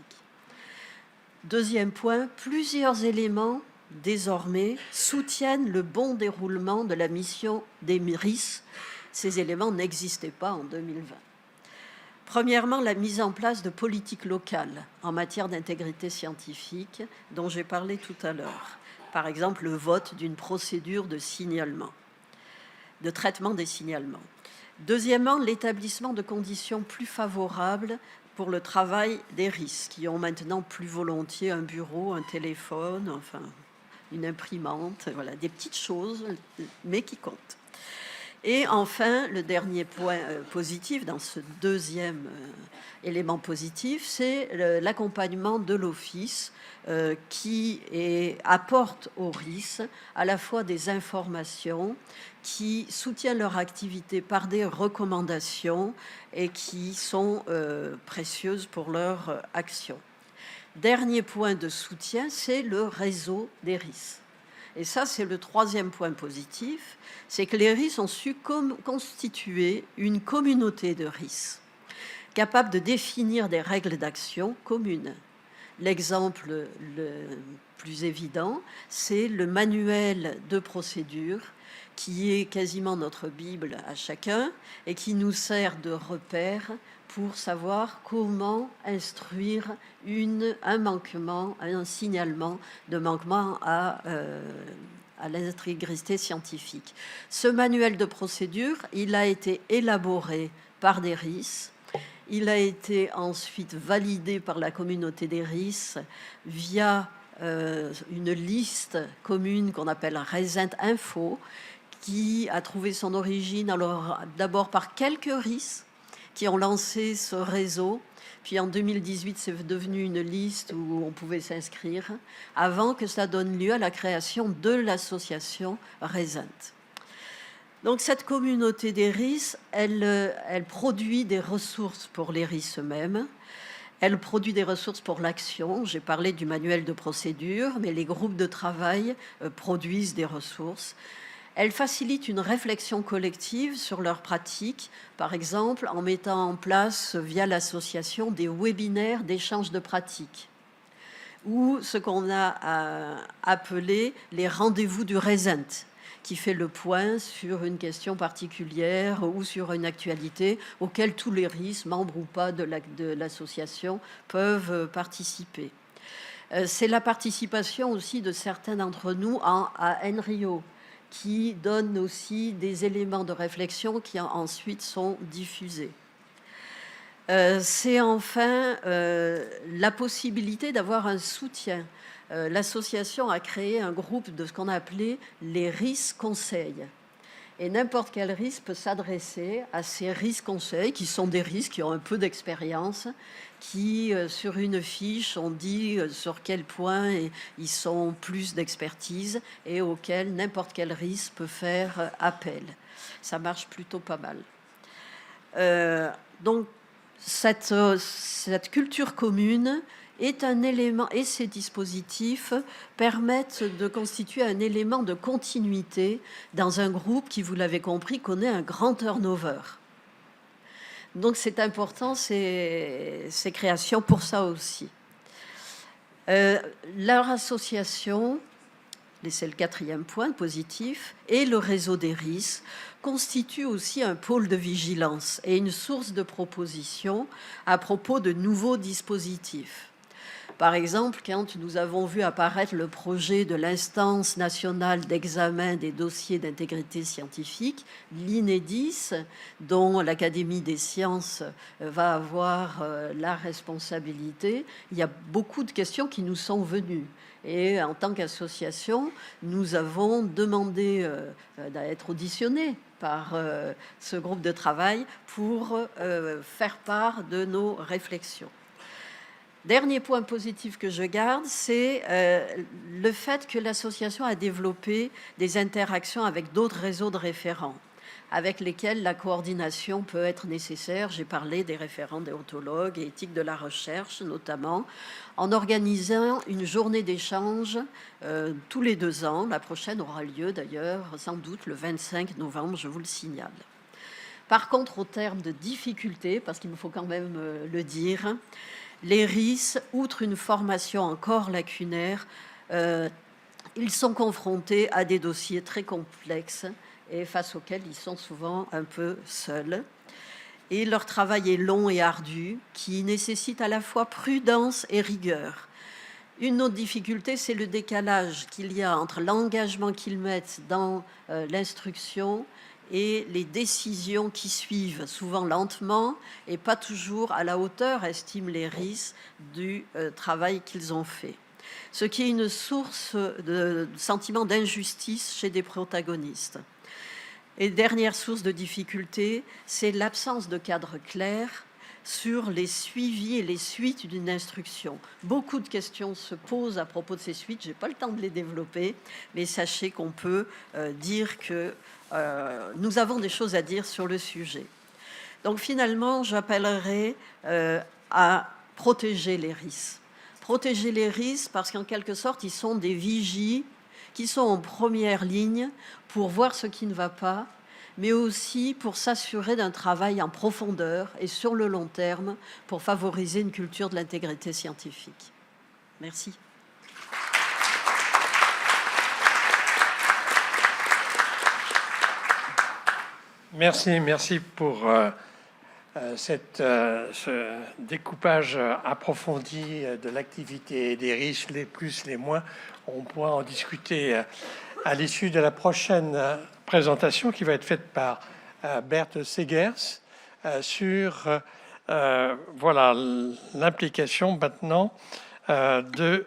Deuxième point, plusieurs éléments désormais soutiennent le bon déroulement de la mission des RIS. Ces éléments n'existaient pas en 2020. Premièrement, la mise en place de politiques locales en matière d'intégrité scientifique dont j'ai parlé tout à l'heure. Par exemple, le vote d'une procédure de signalement, de traitement des signalements. Deuxièmement, l'établissement de conditions plus favorables pour le travail des RIS, qui ont maintenant plus volontiers un bureau, un téléphone, enfin une imprimante, voilà, des petites choses, mais qui comptent. Et enfin, le dernier point positif dans ce deuxième élément positif, c'est l'accompagnement de l'Office qui apporte aux RIS à la fois des informations qui soutiennent leur activité par des recommandations et qui sont précieuses pour leur action. Dernier point de soutien, c'est le réseau des RIS. Et ça, c'est le troisième point positif, c'est que les RIS ont su constituer une communauté de RIS, capable de définir des règles d'action communes. L'exemple le plus évident, c'est le manuel de procédure, qui est quasiment notre Bible à chacun et qui nous sert de repère pour savoir comment instruire un manquement, un signalement de manquement à l'intégrité scientifique. Ce manuel de procédure, il a été élaboré par des RIS. Il a été ensuite validé par la communauté des RIS via une liste commune qu'on appelle Resent Info, qui a trouvé son origine alors d'abord par quelques RIS qui ont lancé ce réseau. Puis en 2018, c'est devenu une liste où on pouvait s'inscrire, avant que ça donne lieu à la création de l'association Resent. Donc cette communauté des RIS, elle produit des ressources pour les RIS eux-mêmes. Elle produit des ressources pour l'action. J'ai parlé du manuel de procédure, mais les groupes de travail produisent des ressources. Elle facilite une réflexion collective sur leurs pratiques, par exemple en mettant en place via l'association des webinaires d'échange de pratiques ou ce qu'on a appelé les rendez-vous du Resent, qui fait le point sur une question particulière ou sur une actualité auquel tous les RIS, membres ou pas de l'association, peuvent participer. C'est la participation aussi de certains d'entre nous à NRIO, qui donne aussi des éléments de réflexion qui ensuite sont diffusés. C'est enfin la possibilité d'avoir un soutien. L'association a créé un groupe de ce qu'on a appelé les RIS conseils. Et n'importe quel RIS peut s'adresser à ces RIS conseils, qui sont des RIS qui ont un peu d'expérience, qui, sur une fiche, on dit sur quel point ils sont plus d'expertise et auquel n'importe quel RIS peut faire appel. Ça marche plutôt pas mal. Donc, cette culture commune est un élément, et ces dispositifs permettent de constituer un élément de continuité dans un groupe qui, vous l'avez compris, connaît un grand turnover. Donc c'est important, ces créations, pour ça aussi. Leur association, et c'est le quatrième point positif, et le réseau des RIS constituent aussi un pôle de vigilance et une source de propositions à propos de nouveaux dispositifs. Par exemple, quand nous avons vu apparaître le projet de l'instance nationale d'examen des dossiers d'intégrité scientifique, l'INEDIS, dont l'Académie des sciences va avoir la responsabilité, il y a beaucoup de questions qui nous sont venues. Et en tant qu'association, nous avons demandé d'être auditionnés par ce groupe de travail pour faire part de nos réflexions. Dernier point positif que je garde, c'est le fait que l'association a développé des interactions avec d'autres réseaux de référents, avec lesquels la coordination peut être nécessaire. J'ai parlé des référents déontologues et éthiques de la recherche, notamment, en organisant une journée d'échange tous les 2 ans. La prochaine aura lieu d'ailleurs, sans doute, le 25 novembre, je vous le signale. Par contre, au terme de difficultés, parce qu'il me faut quand même le dire, les RIS, outre une formation encore lacunaire, ils sont confrontés à des dossiers très complexes et face auxquels ils sont souvent un peu seuls. Et leur travail est long et ardu, qui nécessite à la fois prudence et rigueur. Une autre difficulté, c'est le décalage qu'il y a entre l'engagement qu'ils mettent dans l'instruction et les décisions qui suivent, souvent lentement et pas toujours à la hauteur, estiment les RIS, du travail qu'ils ont fait. Ce qui est une source de sentiment d'injustice chez des protagonistes. Et dernière source de difficulté, c'est l'absence de cadre clair sur les suivis et les suites d'une instruction. Beaucoup de questions se posent à propos de ces suites, je n'ai pas le temps de les développer, mais sachez qu'on peut dire que nous avons des choses à dire sur le sujet. Donc finalement, j'appellerai à protéger les RIS. Protéger les RIS parce qu'en quelque sorte, ils sont des vigies qui sont en première ligne pour voir ce qui ne va pas, mais aussi pour s'assurer d'un travail en profondeur et sur le long terme pour favoriser une culture de l'intégrité scientifique. Merci. Merci pour ce découpage approfondi de l'activité des riches, les plus, les moins. On pourra en discuter à l'issue de la prochaine présentation qui va être faite par Berthe Segers sur voilà l'implication maintenant de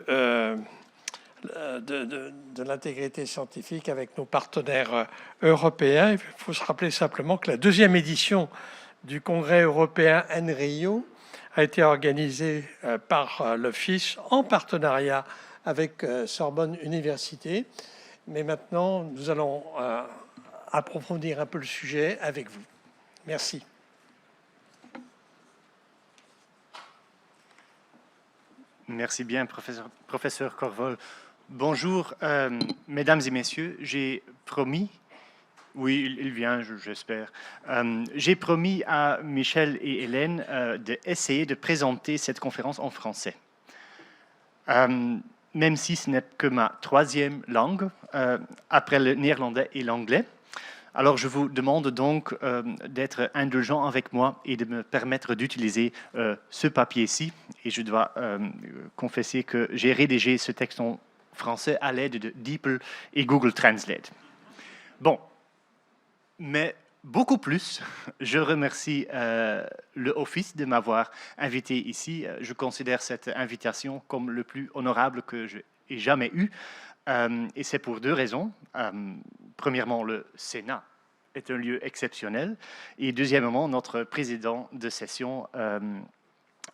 l'intégrité scientifique avec nos partenaires européens. Il faut se rappeler simplement que la 2e édition du Congrès européen NRIO a été organisée par l'Office en partenariat avec Sorbonne Université. Mais maintenant, nous allons approfondir un peu le sujet avec vous. Merci. Merci bien, professeur Corvol. Bonjour, mesdames et messieurs. J'ai promis, oui, il vient, j'espère. J'ai promis à Michel et Hélène d'essayer de présenter cette conférence en français. Même si ce n'est que ma 3e langue, après le néerlandais et l'anglais. Alors, je vous demande donc d'être indulgent avec moi et de me permettre d'utiliser ce papier-ci. Et je dois confesser que j'ai rédigé ce texte en français à l'aide de DeepL et Google Translate. Bon, mais beaucoup plus, je remercie le Office de m'avoir invité ici. Je considère cette invitation comme le plus honorable que j'ai jamais eu. Et c'est pour 2 raisons. Premièrement, le Sénat est un lieu exceptionnel. Et deuxièmement, notre président de session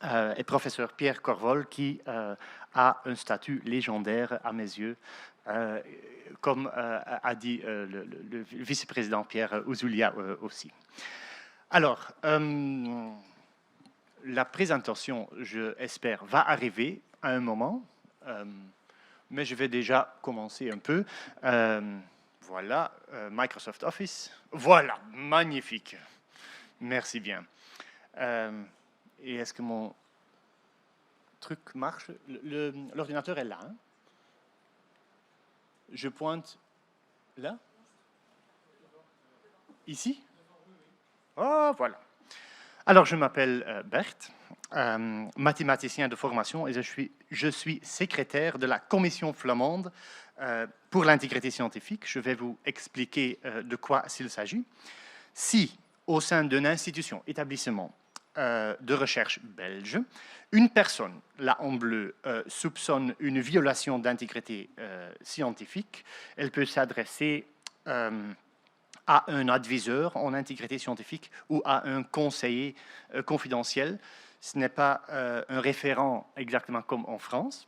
est professeur Pierre Corvol, qui a un statut légendaire à mes yeux, comme a dit le vice-président Pierre Ouzoulia aussi. Alors, la présentation, je espère, va arriver à un moment, mais je vais déjà commencer un peu. Voilà, Microsoft Office. Voilà, magnifique. Merci bien. Et est-ce que mon truc marche? L'ordinateur est là. Hein? Je pointe là? Ici? Oh, voilà. Alors, je m'appelle Berthe, mathématicien de formation, et je suis secrétaire de la Commission flamande pour l'intégrité scientifique. Je vais vous expliquer de quoi il s'agit. Si, au sein d'une institution, établissement de recherche belge, une personne, là en bleu, soupçonne une violation d'intégrité scientifique, elle peut s'adresser à un adviseur en intégrité scientifique ou à un conseiller confidentiel. Ce n'est pas un référent exactement comme en France.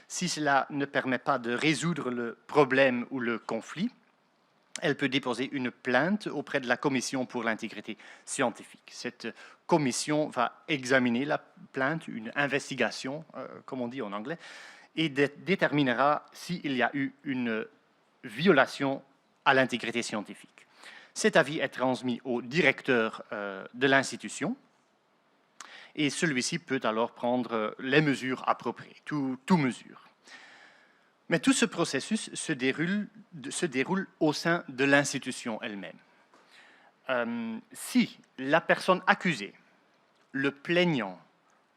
Si cela ne permet pas de résoudre le problème ou le conflit, elle peut déposer une plainte auprès de la Commission pour l'intégrité scientifique. Cette commission va examiner la plainte, une investigation, comme on dit en anglais, et déterminera s'il y a eu une violation à l'intégrité scientifique. Cet avis est transmis au directeur de l'institution et celui-ci peut alors prendre les mesures appropriées, tout mesure. Mais tout ce processus se déroule au sein de l'institution elle-même. Si la personne accusée, le plaignant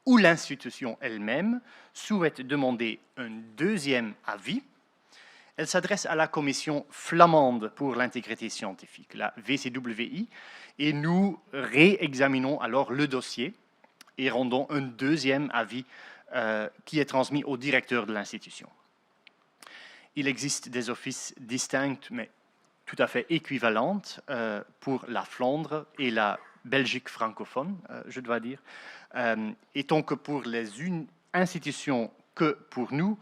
ou l'institution elle-même souhaite demander un deuxième avis, elle s'adresse à la commission flamande pour l'intégrité scientifique, la VCWI, et nous réexaminons alors le dossier et rendons un deuxième avis qui est transmis au directeur de l'institution. Il existe des offices distincts, mais tout à fait équivalentes pour la Flandre et la Belgique francophone, je dois dire. Et donc pour les institutions que pour nous,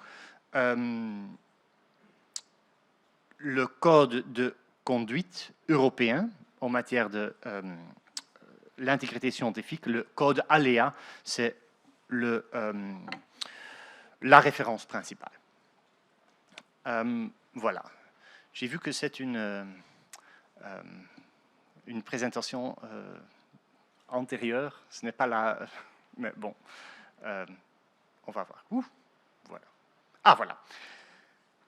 le code de conduite européen en matière de l'intégrité scientifique, le code ALEA, c'est la référence principale. Voilà. J'ai vu que c'est une présentation antérieure. Ce n'est pas la... Mais bon, on va voir. Voilà. Ah, voilà.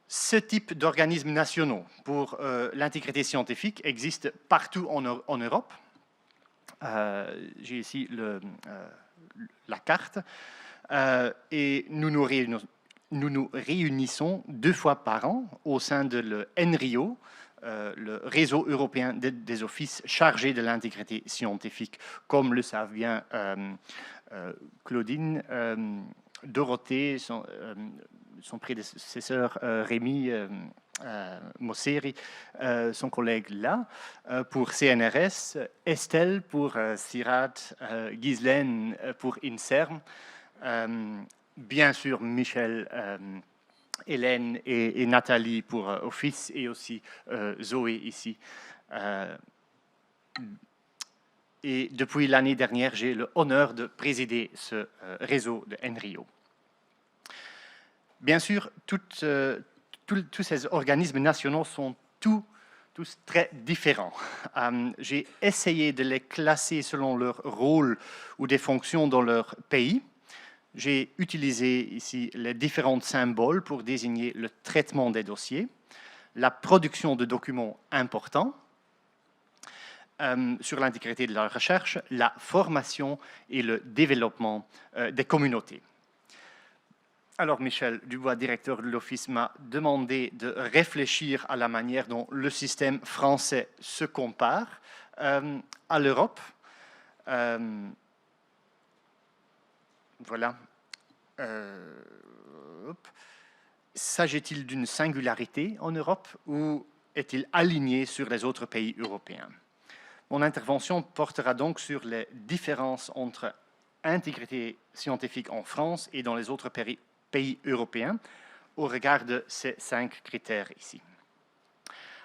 Ce type d'organismes nationaux pour l'intégrité scientifique existe partout en Europe. J'ai ici la carte. Et nous nous réunissons 2 fois par an au sein de l'ENRIO, le réseau européen des offices chargés de l'intégrité scientifique, comme le savent bien Claudine, Dorothée, son prédécesseur Rémi Mosseri, son collègue là, pour CNRS, Estelle pour CIRAD, Ghislaine pour INSERM, bien sûr Michel, Hélène et Nathalie pour Office et aussi Zoé ici. Et depuis l'année dernière, j'ai l'honneur de présider ce réseau de NRIO. Bien sûr, tous ces organismes nationaux sont tous très différents. J'ai essayé de les classer selon leur rôle ou des fonctions dans leur pays. J'ai utilisé ici les différents symboles pour désigner le traitement des dossiers, la production de documents importants sur l'intégrité de la recherche, la formation et le développement des communautés. Alors Michel Dubois, directeur de l'Office, m'a demandé de réfléchir à la manière dont le système français se compare à l'Europe. Voilà. S'agit-il d'une singularité en Europe ou est-il aligné sur les autres pays européens? Mon intervention portera donc sur les différences entre intégrité scientifique en France et dans les autres pays européens au regard de ces 5 critères ici.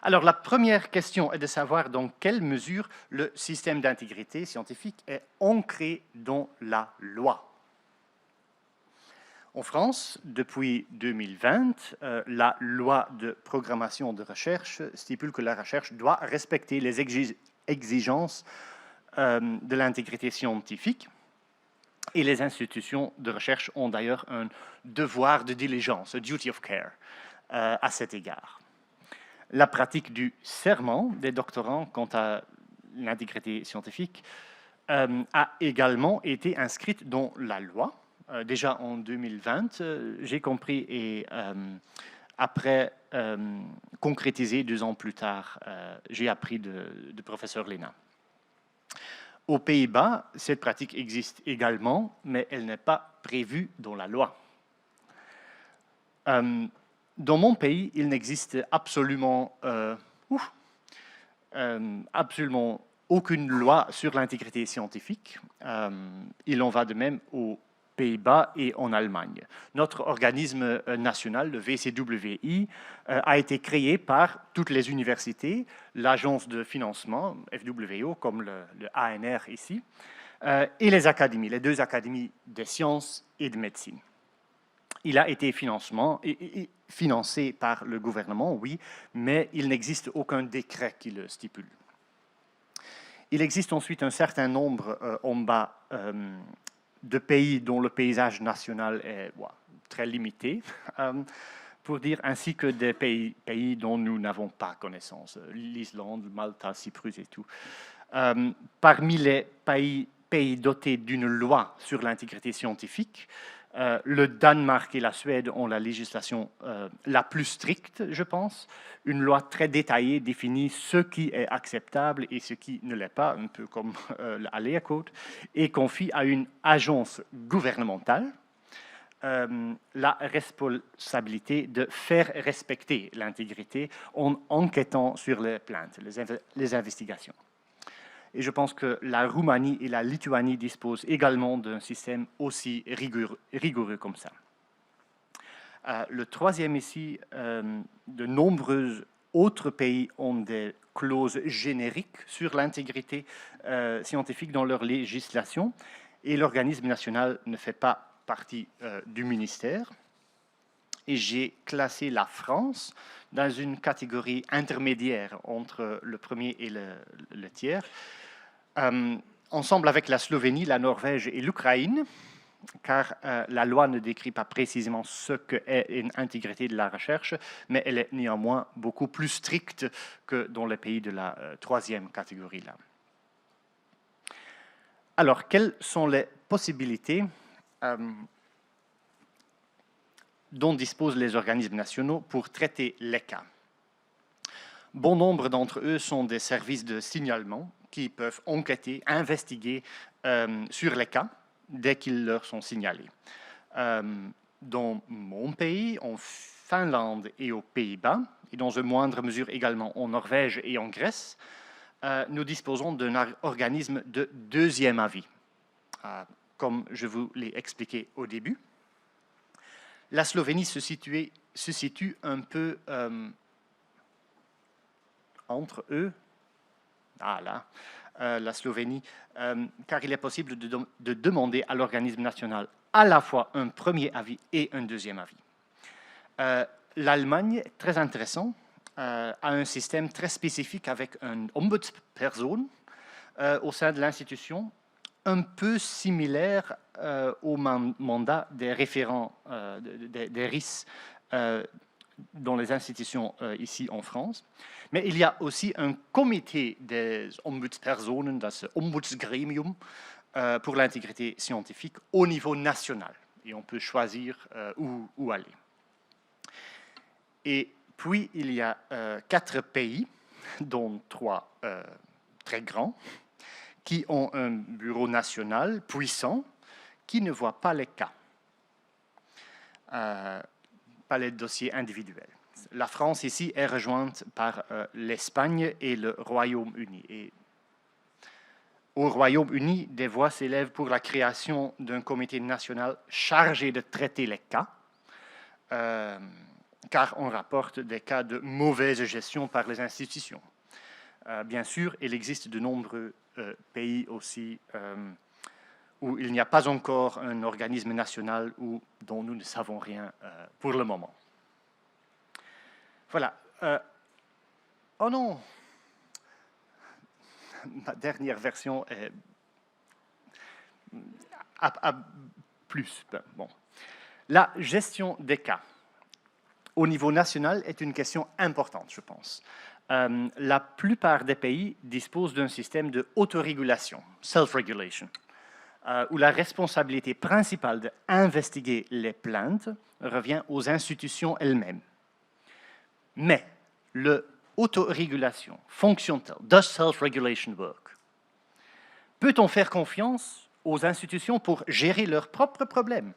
Alors, la première question est de savoir dans quelle mesure le système d'intégrité scientifique est ancré dans la loi. En France, depuis 2020, la loi de programmation de recherche stipule que la recherche doit respecter les exigences de l'intégrité scientifique et les institutions de recherche ont d'ailleurs un devoir de diligence, a duty of care, à cet égard. La pratique du serment des doctorants quant à l'intégrité scientifique a également été inscrite dans la loi. Déjà en 2020, j'ai compris, et après concrétisé 2 ans plus tard, j'ai appris de professeur Léna. Aux Pays-Bas, cette pratique existe également, mais elle n'est pas prévue dans la loi. Dans mon pays, il n'existe absolument absolument aucune loi sur l'intégrité scientifique. Il en va de même aux Pays-Bas et en Allemagne. Notre organisme national, le VCWI, a été créé par toutes les universités, l'agence de financement, FWO, comme le ANR ici, et les académies, les 2 académies des sciences et de médecine. Il a été financé par le gouvernement, oui, mais il n'existe aucun décret qui le stipule. Il existe ensuite un certain nombre en bas de pays dont le paysage national est très limité, pour dire ainsi que des pays dont nous n'avons pas connaissance, l'Islande, Malte, Cyprus et tout. Parmi les pays dotés d'une loi sur l'intégrité scientifique, le Danemark et la Suède ont la législation la plus stricte, je pense. Une loi très détaillée définit ce qui est acceptable et ce qui ne l'est pas, un peu comme à l'EACODE, et confie à une agence gouvernementale la responsabilité de faire respecter l'intégrité en enquêtant sur les plaintes, les investigations. Et je pense que la Roumanie et la Lituanie disposent également d'un système aussi rigoureux comme ça. Le troisième ici, de nombreux autres pays ont des clauses génériques sur l'intégrité scientifique dans leur législation et l'organisme national ne fait pas partie du ministère. Et j'ai classé la France dans une catégorie intermédiaire entre le premier et le tiers, ensemble avec la Slovénie, la Norvège et l'Ukraine, car la loi ne décrit pas précisément ce qu'est une intégrité de la recherche, mais elle est néanmoins beaucoup plus stricte que dans les pays de la troisième catégorie là. Alors, quelles sont les possibilités dont disposent les organismes nationaux pour traiter les cas? Bon nombre d'entre eux sont des services de signalement qui peuvent enquêter, investiguer sur les cas dès qu'ils leur sont signalés. Dans mon pays, en Finlande et aux Pays-Bas, et dans une moindre mesure également en Norvège et en Grèce, nous disposons d'un organisme de deuxième avis, comme je vous l'ai expliqué au début. La Slovénie se situe un peu entre eux, la Slovénie, car il est possible de demander à l'organisme national à la fois un premier avis et un deuxième avis. L'Allemagne, très intéressant, a un système très spécifique avec un ombudsperson au sein de l'institution, un peu similaire au mandat des référents des RIS dans les institutions ici en France. Mais il y a aussi un comité des Ombudspersonen, das Ombudsgremium, pour l'intégrité scientifique au niveau national. Et on peut choisir où aller. Et puis, il y a 4 pays, dont 3 très grands, qui ont un bureau national puissant, qui ne voit pas les cas, pas les dossiers individuels. La France ici est rejointe par l'Espagne et le Royaume-Uni. Et au Royaume-Uni, des voix s'élèvent pour la création d'un comité national chargé de traiter les cas, car on rapporte des cas de mauvaise gestion par les institutions. Bien sûr, il existe de nombreux pays aussi où il n'y a pas encore un organisme national dont nous ne savons rien pour le moment. Voilà. Oh non! Ma dernière version est à plus. Bon. La gestion des cas au niveau national est une question importante, je pense. La plupart des pays disposent d'un système de autorégulation, self-regulation, où la responsabilité principale d'investiguer les plaintes revient aux institutions elles-mêmes. Mais l'autorégulation fonctionne-t-elle? Does self-regulation work? Peut-on faire confiance aux institutions pour gérer leurs propres problèmes?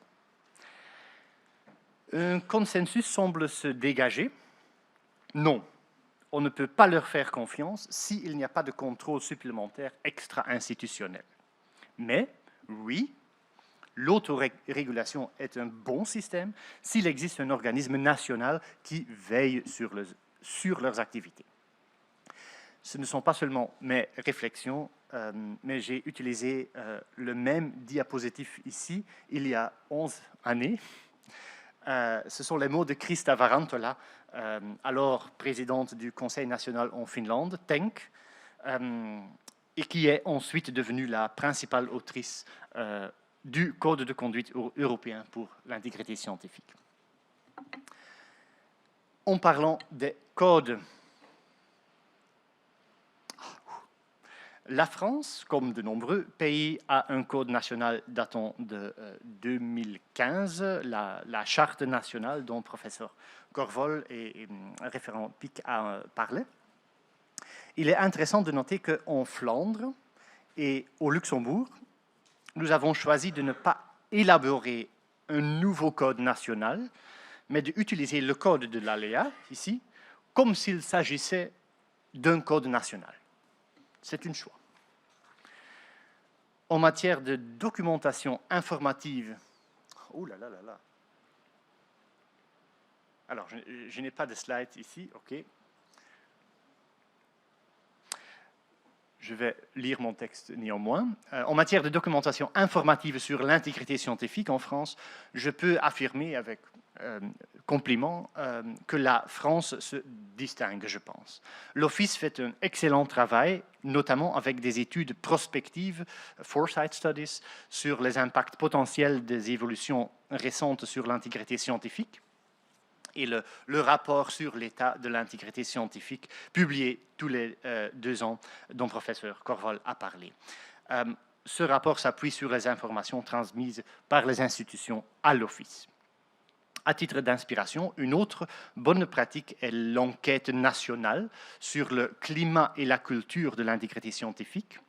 Un consensus semble se dégager. Non. on ne peut pas leur faire confiance s'il n'y a pas de contrôle supplémentaire extra-institutionnel. Mais, oui, l'autorégulation est un bon système s'il existe un organisme national qui veille sur leurs activités. Ce ne sont pas seulement mes réflexions, mais j'ai utilisé le même diapositive ici, il y a 11 années. Ce sont les mots de Krista Varantola, alors présidente du Conseil national en Finlande, TENK, et qui est ensuite devenue la principale autrice du Code de conduite européen pour l'intégrité scientifique. En parlant des codes, la France, comme de nombreux pays, a un code national datant de 2015, la charte nationale dont le professeur Corvol et référent PIC a parlé. Il est intéressant de noter qu'en Flandre et au Luxembourg, nous avons choisi de ne pas élaborer un nouveau code national, mais d'utiliser le code de l'ALEA, ici, comme s'il s'agissait d'un code national. C'est un choix. En matière de documentation informative, oh là là là là. Alors, je n'ai pas de slide ici, ok. Je vais lire mon texte néanmoins. En matière de documentation informative sur l'intégrité scientifique en France, je peux affirmer avec compliment que la France se distingue, je pense. L'Office fait un excellent travail, notamment avec des études prospectives, Foresight Studies, sur les impacts potentiels des évolutions récentes sur l'intégrité scientifique, et le rapport sur l'état de l'intégrité scientifique, publié tous les 2 ans, dont le professeur Corvol a parlé. Ce rapport s'appuie sur les informations transmises par les institutions à l'Office. À titre d'inspiration, une autre bonne pratique est l'enquête nationale sur le climat et la culture de l'intégrité scientifique.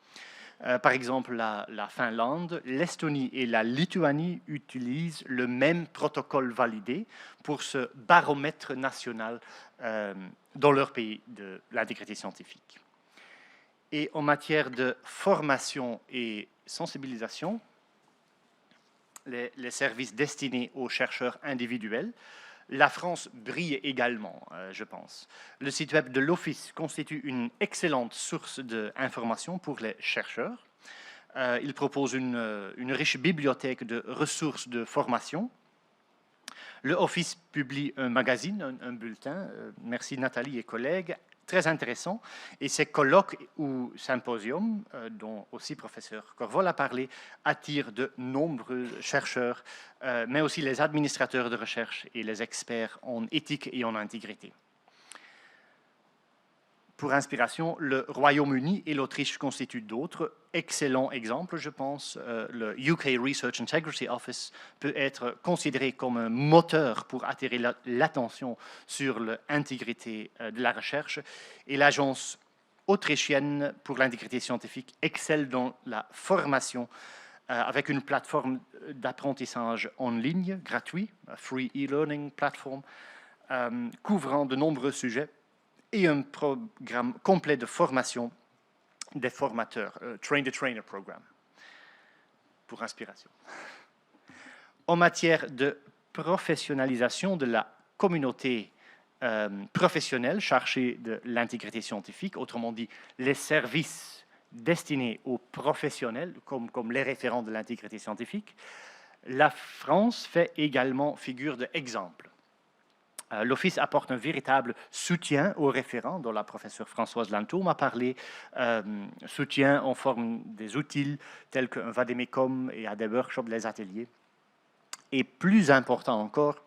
Par exemple, la Finlande, l'Estonie et la Lituanie utilisent le même protocole validé pour ce baromètre national dans leur pays de l'intégrité scientifique. Et en matière de formation et sensibilisation, les services destinés aux chercheurs individuels, la France brille également, je pense. Le site web de l'Office constitue une excellente source d'informations pour les chercheurs. Il propose une riche bibliothèque de ressources de formation. Le Office publie un magazine, un bulletin, merci Nathalie et collègues, très intéressant. Et ces colloques ou symposiums, dont aussi professeur Corvol a parlé, attirent de nombreux chercheurs, mais aussi les administrateurs de recherche et les experts en éthique et en intégrité. Pour inspiration, le Royaume-Uni et l'Autriche constituent d'autres excellents exemples, je pense. Le UK Research Integrity Office peut être considéré comme un moteur pour attirer l'attention sur l'intégrité de la recherche. Et l'agence autrichienne pour l'intégrité scientifique excelle dans la formation avec une plateforme d'apprentissage en ligne gratuit, Free e-learning platform, couvrant de nombreux sujets, et un programme complet de formation des formateurs, Train-the-Trainer Programme, pour inspiration. En matière de professionnalisation de la communauté professionnelle chargée de l'intégrité scientifique, autrement dit, les services destinés aux professionnels, comme les référents de l'intégrité scientifique, la France fait également figure d'exemple. L'Office apporte un véritable soutien aux référents, dont la professeure Françoise Lantour m'a parlé, soutien en forme des outils tels qu'un vademecum et à des workshops, des ateliers. Et plus important encore,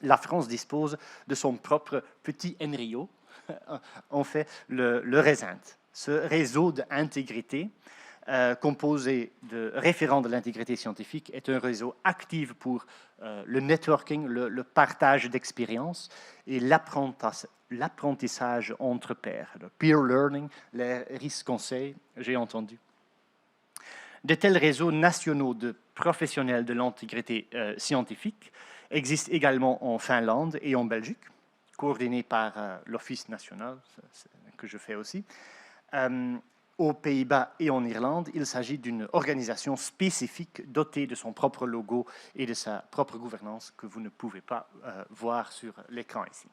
la France dispose de son propre petit NRIO, en fait le RESINT, ce réseau d'intégrité composé de référents de l'intégrité scientifique est un réseau actif pour le networking, le partage d'expériences et l'apprentissage entre pairs, le peer learning, les risques conseils, j'ai entendu. De tels réseaux nationaux de professionnels de l'intégrité scientifique existent également en Finlande et en Belgique. coordonnée par l'Office national, que je fais aussi. Aux Pays-Bas et en Irlande, il s'agit d'une organisation spécifique dotée de son propre logo et de sa propre gouvernance que vous ne pouvez pas voir sur l'écran ici.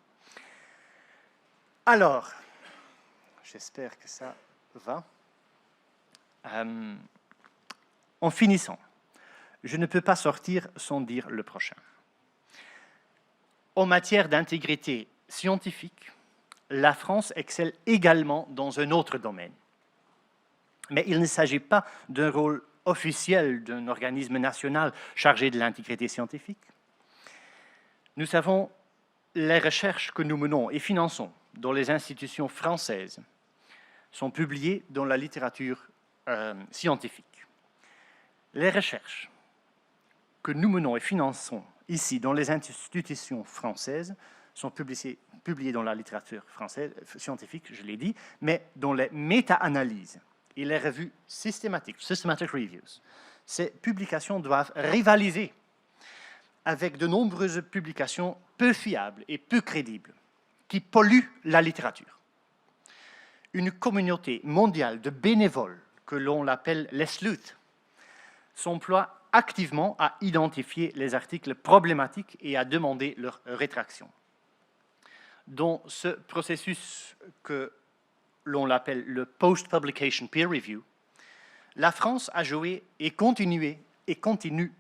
Alors, j'espère que ça va. En finissant, je ne peux pas sortir sans dire le prochain. En matière d'intégrité scientifique, la France excelle également dans un autre domaine. Mais il ne s'agit pas d'un rôle officiel d'un organisme national chargé de l'intégrité scientifique. Nous savons les recherches que nous menons et finançons dans les institutions françaises sont publiées dans la littérature scientifique. Les recherches que nous menons et finançons ici dans les institutions françaises sont publiées dans la littérature française scientifique, je l'ai dit, mais dans les méta-analyses et les revues systematic reviews. Ces publications doivent rivaliser avec de nombreuses publications peu fiables et peu crédibles qui polluent la littérature. Une communauté mondiale de bénévoles, que l'on appelle les sleuths, s'emploie activement à identifier les articles problématiques et à demander leur rétraction. Dans ce processus que l'on appelle le post-publication peer review, la France a joué et continue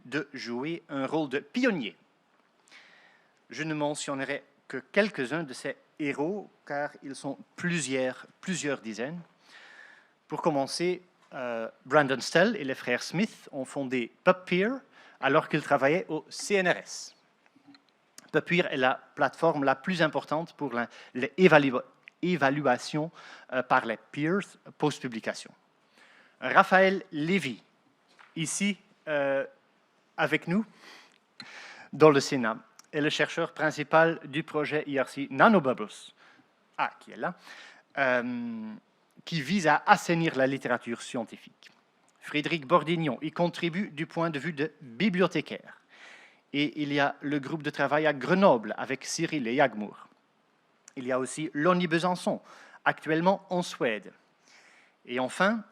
de jouer un rôle de pionnier. Je ne mentionnerai que quelques-uns de ces héros, car ils sont plusieurs dizaines. Pour commencer, Brandon Stell et les frères Smith ont fondé PubPeer alors qu'ils travaillaient au CNRS. PubPeer est la plateforme la plus importante pour l'évaluation par les peers post-publication. Raphaël Lévy, ici avec nous dans le Sénat, est le chercheur principal du projet IRC Nanobubbles, qui est là, qui vise à assainir la littérature scientifique. Frédéric Bordignon y contribue du point de vue de bibliothécaire. Et il y a le groupe de travail à Grenoble avec Cyril et Jagmour. Il y a aussi Lonnie Besançon, actuellement en Suède. Et enfin,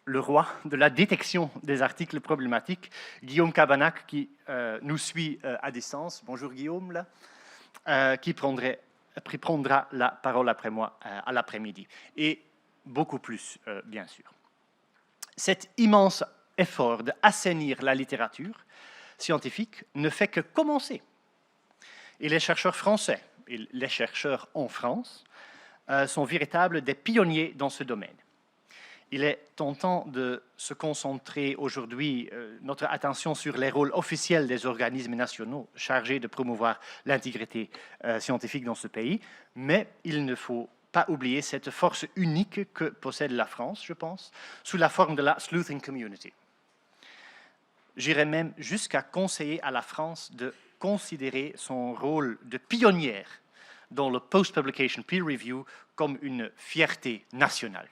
le roi de la détection des articles problématiques, Guillaume Cabanac, qui nous suit à distance. Bonjour Guillaume, là, qui prendra la parole après moi à l'après-midi. Et beaucoup plus, bien sûr. Cet immense effort d'assainir la littérature scientifique ne fait que commencer. Et les chercheurs français et les chercheurs en France sont véritables des pionniers dans ce domaine. Il est tentant de se concentrer aujourd'hui notre attention sur les rôles officiels des organismes nationaux chargés de promouvoir l'intégrité scientifique dans ce pays, mais il ne faut pas oublier cette force unique que possède la France, je pense, sous la forme de la sleuthing community. J'irais même jusqu'à conseiller à la France de considérer son rôle de pionnière dans le post-publication peer review comme une fierté nationale.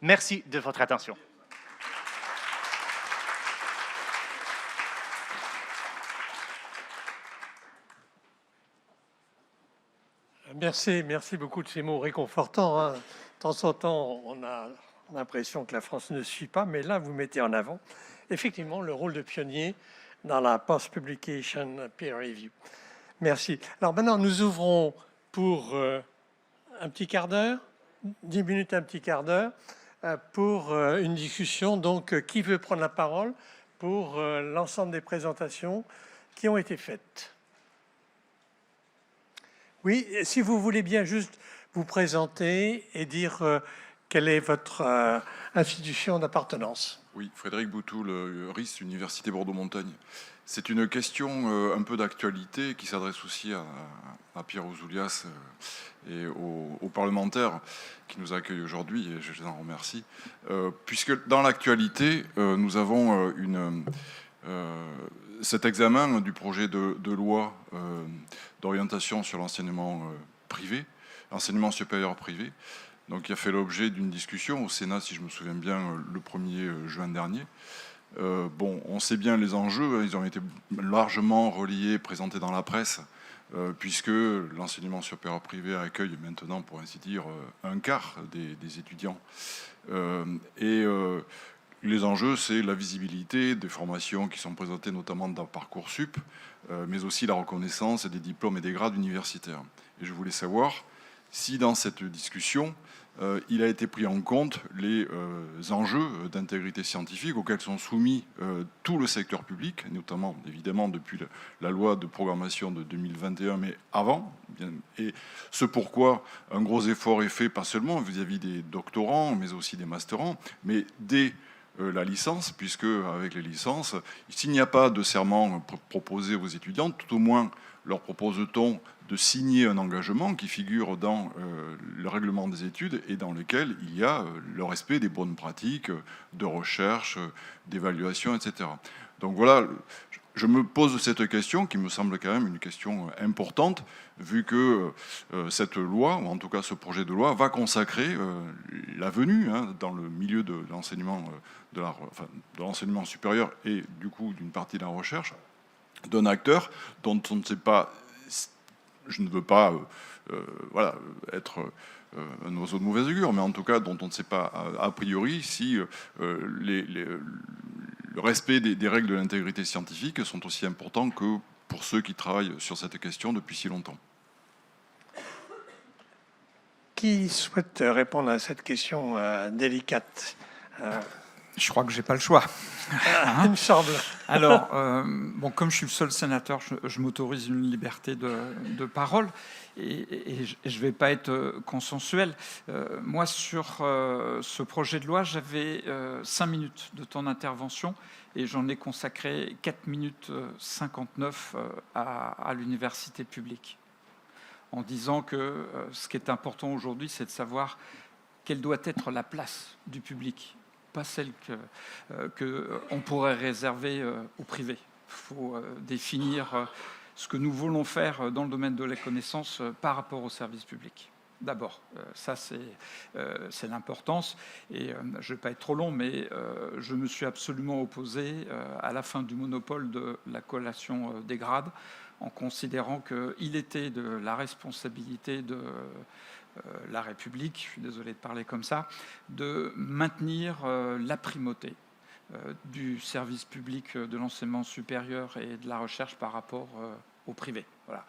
Merci de votre attention. Merci beaucoup de ces mots réconfortants, hein. De temps en temps, on a l'impression que la France ne suit pas, mais là, vous mettez en avant effectivement le rôle de pionnier dans la post-publication peer review. Merci. Alors maintenant, nous ouvrons pour un petit quart d'heure, 10 minutes, un petit quart d'heure, pour une discussion. Donc, qui veut prendre la parole pour l'ensemble des présentations qui ont été faites? Oui, si vous voulez bien juste vous présenter et dire quelle est votre institution d'appartenance. Oui, Frédéric Boutou, le RIS, Université Bordeaux-Montagne. C'est une question un peu d'actualité qui s'adresse aussi à Pierre Ouzoulias et aux parlementaires qui nous accueillent aujourd'hui, et je les en remercie. Puisque dans l'actualité, nous avons cet examen du projet de loi d'orientation sur l'enseignement privé, l'enseignement supérieur privé, donc qui a fait l'objet d'une discussion au Sénat, si je me souviens bien, le 1er juin dernier. Bon, on sait bien les enjeux, ils ont été largement reliés, présentés dans la presse, puisque l'enseignement supérieur privé accueille maintenant, pour ainsi dire, un quart des étudiants. Les enjeux, c'est la visibilité des formations qui sont présentées notamment dans Parcoursup, mais aussi la reconnaissance des diplômes et des grades universitaires. Et je voulais savoir si dans cette discussion, il a été pris en compte les enjeux d'intégrité scientifique auxquels sont soumis tout le secteur public, notamment évidemment depuis la loi de programmation de 2021, mais avant. Et ce pourquoi un gros effort est fait, pas seulement vis-à-vis des doctorants, mais aussi des masterants, mais dès la licence, puisque avec les licences, s'il n'y a pas de serment proposé aux étudiants, tout au moins leur propose-t-on de signer un engagement qui figure dans le règlement des études et dans lequel il y a le respect des bonnes pratiques de recherche, d'évaluation, etc. Donc voilà, je me pose cette question qui me semble quand même une question importante, vu que cette loi, ou en tout cas ce projet de loi, va consacrer la venue dans le milieu de l'enseignement de l'enseignement supérieur et du coup d'une partie de la recherche, d'un acteur dont on ne sait pas, je ne veux pas être un oiseau de mauvaise augure, mais en tout cas dont on ne sait pas a priori si le respect des règles de l'intégrité scientifique sont aussi importants que pour ceux qui travaillent sur cette question depuis si longtemps. Qui souhaite répondre à cette question délicate? Je crois que j'ai pas le choix. Il me semble. Alors, bon, comme je suis le seul sénateur, je m'autorise une liberté de parole et je ne vais pas être consensuel. Moi, sur ce projet de loi, j'avais 5 minutes de temps d'intervention et j'en ai consacré 4 minutes 59 à l'université publique, en disant que ce qui est important aujourd'hui, c'est de savoir quelle doit être la place du public, pas celle qu'on pourrait réserver au privé. Il faut définir ce que nous voulons faire dans le domaine de la connaissance par rapport au service public. D'abord, ça c'est l'importance. Et je ne vais pas être trop long, mais je me suis absolument opposé à la fin du monopole de la collation des grades, en considérant qu'il était de la responsabilité de la République, je suis désolé de parler comme ça, de maintenir la primauté du service public de l'enseignement supérieur et de la recherche par rapport au privé. Voilà.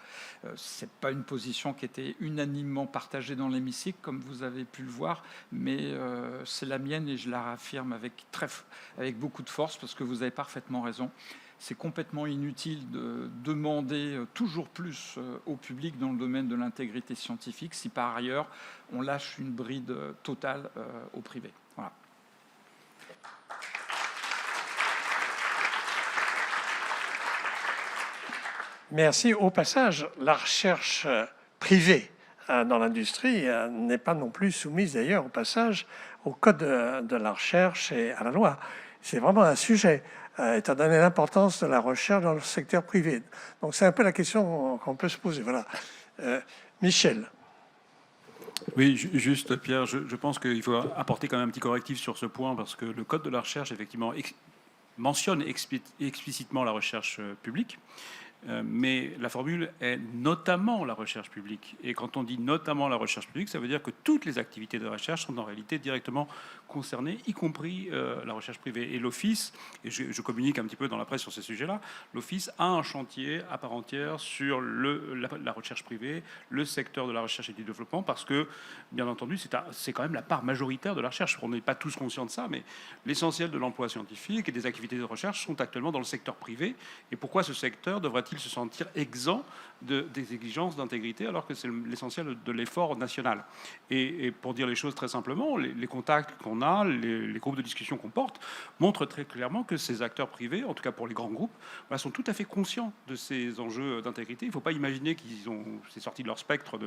Ce n'est pas une position qui était unanimement partagée dans l'hémicycle, comme vous avez pu le voir, mais c'est la mienne et je la réaffirme avec beaucoup de force, parce que vous avez parfaitement raison. C'est complètement inutile de demander toujours plus au public dans le domaine de l'intégrité scientifique si par ailleurs on lâche une bride totale au privé. Voilà. Merci. Au passage, la recherche privée dans l'industrie n'est pas non plus soumise d'ailleurs au passage au code de la recherche et à la loi. C'est vraiment un sujet, étant donné l'importance de la recherche dans le secteur privé. Donc c'est un peu la question qu'on peut se poser. Voilà. Michel. Oui, juste Pierre, je pense qu'il faut apporter quand même un petit correctif sur ce point, parce que le code de la recherche, effectivement, mentionne explicitement la recherche publique. Mais la formule est notamment la recherche publique. Et quand on dit notamment la recherche publique, ça veut dire que toutes les activités de recherche sont en réalité directement concernées, y compris la recherche privée. Et l'Office, et je communique un petit peu dans la presse sur ces sujets-là, l'Office a un chantier à part entière sur la recherche privée, le secteur de la recherche et du développement, parce que, bien entendu, c'est quand même la part majoritaire de la recherche. On n'est pas tous conscients de ça, mais l'essentiel de l'emploi scientifique et des activités de recherche sont actuellement dans le secteur privé. Et pourquoi ce secteur devrait-il se sentir exempt des exigences d'intégrité alors que c'est l'essentiel de l'effort national? Et pour dire les choses très simplement, les contacts qu'on a, les groupes de discussion qu'on porte montrent très clairement que ces acteurs privés, en tout cas pour les grands groupes, sont tout à fait conscients de ces enjeux d'intégrité. Il ne faut pas imaginer c'est sorti de leur spectre.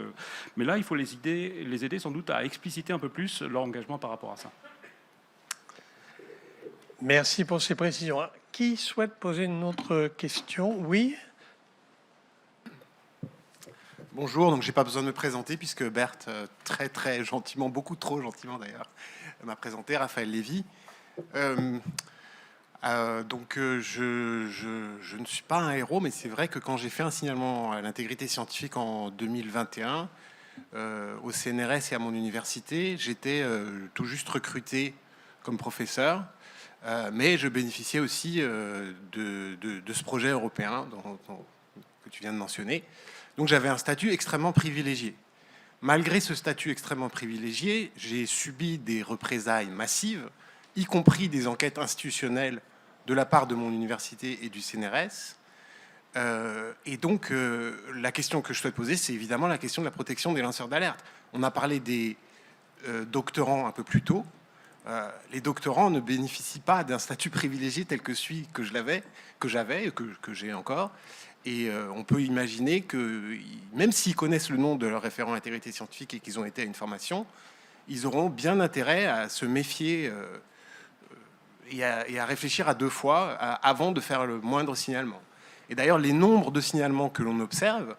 Mais là, il faut les aider sans doute à expliciter un peu plus leur engagement par rapport à ça. Merci pour ces précisions. Qui souhaite poser une autre question? Oui. Bonjour, donc j'ai pas besoin de me présenter puisque Berthe, très gentiment, beaucoup trop gentiment d'ailleurs, m'a présenté, Raphaël Lévy. Je ne suis pas un héros, mais c'est vrai que quand j'ai fait un signalement à l'intégrité scientifique en 2021, au CNRS et à mon université, j'étais tout juste recruté comme professeur, mais je bénéficiais aussi de ce projet européen que tu viens de mentionner. Donc j'avais un statut extrêmement privilégié. Malgré ce statut extrêmement privilégié, j'ai subi des représailles massives, y compris des enquêtes institutionnelles de la part de mon université et du CNRS. Et donc, la question que je souhaite poser, c'est évidemment la question de la protection des lanceurs d'alerte. On a parlé des doctorants un peu plus tôt. Les doctorants ne bénéficient pas d'un statut privilégié tel que celui que j'avais, que j'ai encore. Et on peut imaginer que, même s'ils connaissent le nom de leur référent intégrité scientifique et qu'ils ont été à une formation, ils auront bien intérêt à se méfier et à réfléchir à deux fois avant de faire le moindre signalement. Et d'ailleurs, les nombres de signalements que l'on observe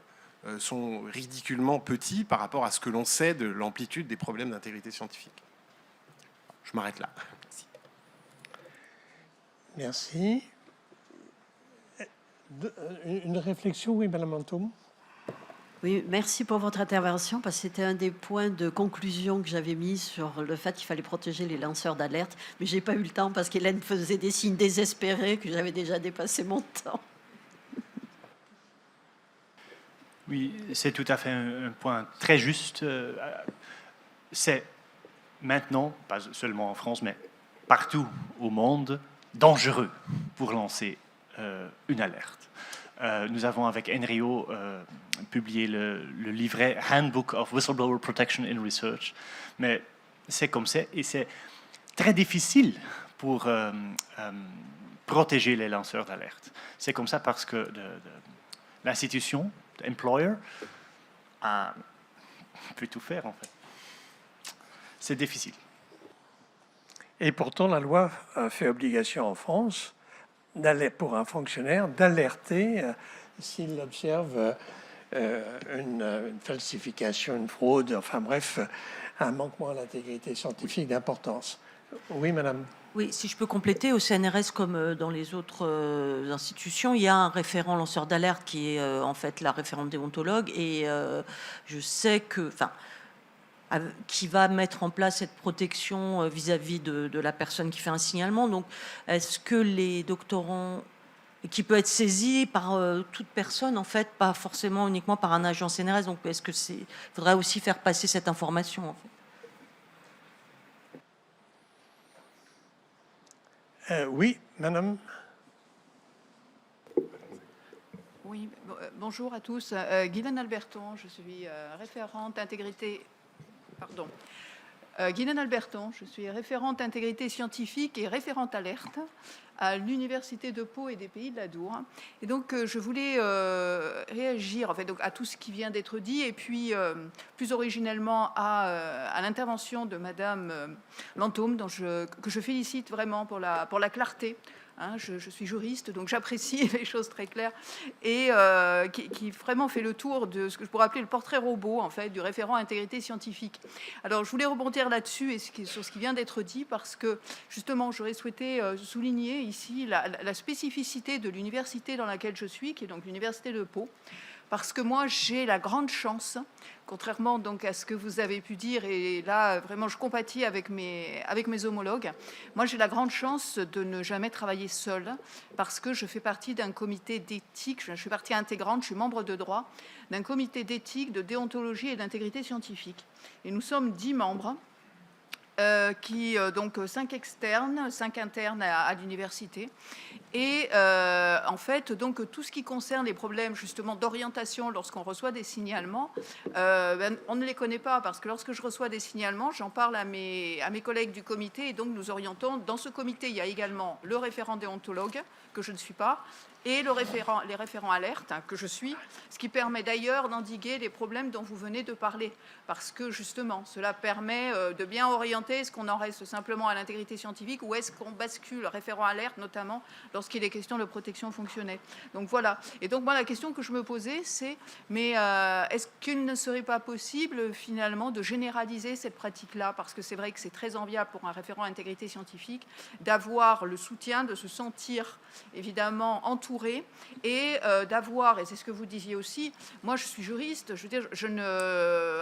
sont ridiculement petits par rapport à ce que l'on sait de l'amplitude des problèmes d'intégrité scientifique. Je m'arrête là. Merci. Une réflexion, oui, Madame Antoum. Oui, merci pour votre intervention, parce que c'était un des points de conclusion que j'avais mis sur le fait qu'il fallait protéger les lanceurs d'alerte, mais j'ai pas eu le temps parce qu'Hélène faisait des signes désespérés que j'avais déjà dépassé mon temps. Oui, c'est tout à fait un point très juste. C'est maintenant, pas seulement en France, mais partout au monde, dangereux pour lancer une alerte. Nous avons avec NRIO publié le livret Handbook of Whistleblower Protection in Research, mais c'est comme ça et c'est très difficile pour protéger les lanceurs d'alerte. C'est comme ça parce que l'institution, l'employer, peut tout faire en fait. C'est difficile. Et pourtant, la loi fait obligation en France pour un fonctionnaire d'alerter s'il observe une falsification, une fraude, enfin bref, un manquement à l'intégrité scientifique d'importance. Oui, madame. Oui, si je peux compléter, au CNRS comme dans les autres institutions, il y a un référent lanceur d'alerte qui est en fait la référente déontologue et je sais que, qui va mettre en place cette protection vis-à-vis de la personne qui fait un signalement. Donc, est-ce que les doctorants, qui peut être saisi par toute personne, en fait, pas forcément uniquement par un agent CNRS, donc est-ce que il faudrait aussi faire passer cette information, en fait? Oui, madame. Oui, bonjour à tous. Guylaine Alberton, je suis référente intégrité. Pardon. Guylaine Alberton, je suis référente intégrité scientifique et référente alerte à l'Université de Pau et des Pays de l'Adour. Et donc, je voulais réagir en fait, donc, à tout ce qui vient d'être dit et puis plus originellement à l'intervention de Madame Lantôme, que je félicite vraiment pour la clarté. Hein, je suis juriste, donc j'apprécie les choses très claires et qui vraiment fait le tour de ce que je pourrais appeler le portrait robot en fait du référent intégrité scientifique. Alors je voulais rebondir là-dessus et sur ce qui vient d'être dit parce que justement j'aurais souhaité souligner ici la spécificité de l'université dans laquelle je suis, qui est donc l'université de Pau. Parce que moi, j'ai la grande chance, contrairement donc à ce que vous avez pu dire, et là, vraiment, je compatis avec mes homologues, moi, j'ai la grande chance de ne jamais travailler seule, parce que je fais partie d'un comité d'éthique, je suis partie intégrante, je suis membre de droit, d'un comité d'éthique, de déontologie et d'intégrité scientifique. Et nous sommes 10 membres. Donc 5 externes, 5 internes à l'université. Et en fait, donc tout ce qui concerne les problèmes justement d'orientation lorsqu'on reçoit des signalements, on ne les connaît pas parce que lorsque je reçois des signalements, j'en parle à mes collègues du comité et donc nous orientons. Dans ce comité, il y a également le référent déontologue, que je ne suis pas, et les référents alertes, hein, que je suis, ce qui permet d'ailleurs d'endiguer les problèmes dont vous venez de parler, parce que justement, cela permet de bien orienter, est-ce qu'on en reste simplement à l'intégrité scientifique ou est-ce qu'on bascule référent alerte, notamment lorsqu'il est question de protection fonctionnelle. Donc voilà. Et donc moi, la question que je me posais, c'est, mais est-ce qu'il ne serait pas possible finalement de généraliser cette pratique-là, parce que c'est vrai que c'est très enviable pour un référent intégrité scientifique d'avoir le soutien, de se sentir évidemment entouré et d'avoir, et c'est ce que vous disiez aussi, moi je suis juriste, je veux dire,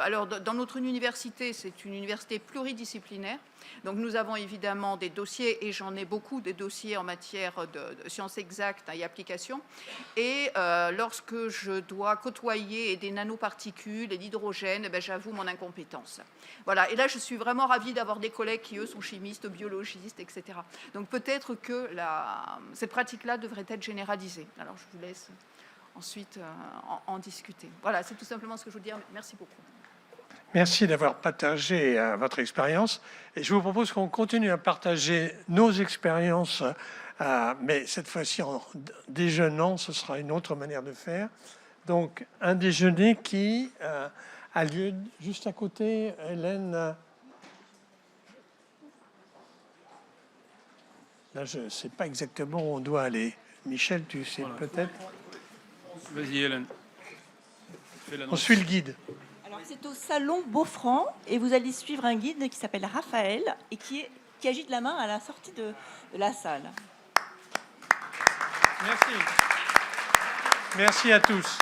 alors dans notre université, c'est une université pluridisciplinaire, donc nous avons évidemment des dossiers, et j'en ai beaucoup, des dossiers en matière de sciences exactes et applications, et lorsque je dois côtoyer des nanoparticules et l'hydrogène, ben, j'avoue mon incompétence. Voilà, et là je suis vraiment ravie d'avoir des collègues qui eux sont chimistes, biologistes, etc. Donc peut-être que cette pratique-là devrait être généralisée. Alors je vous laisse ensuite en discuter. Voilà, c'est tout simplement ce que je veux dire. Merci beaucoup. Merci d'avoir partagé votre expérience. Et je vous propose qu'on continue à partager nos expériences, mais cette fois-ci en déjeunant, ce sera une autre manière de faire. Donc, un déjeuner qui a lieu juste à côté, Hélène. Là, je ne sais pas exactement où on doit aller. Michel, tu sais peut-être? Vas-y, Hélène. On suit le guide. Alors, c'est au salon Beaufranc et vous allez suivre un guide qui s'appelle Raphaël et qui agite la main à la sortie de la salle. Merci. Merci à tous.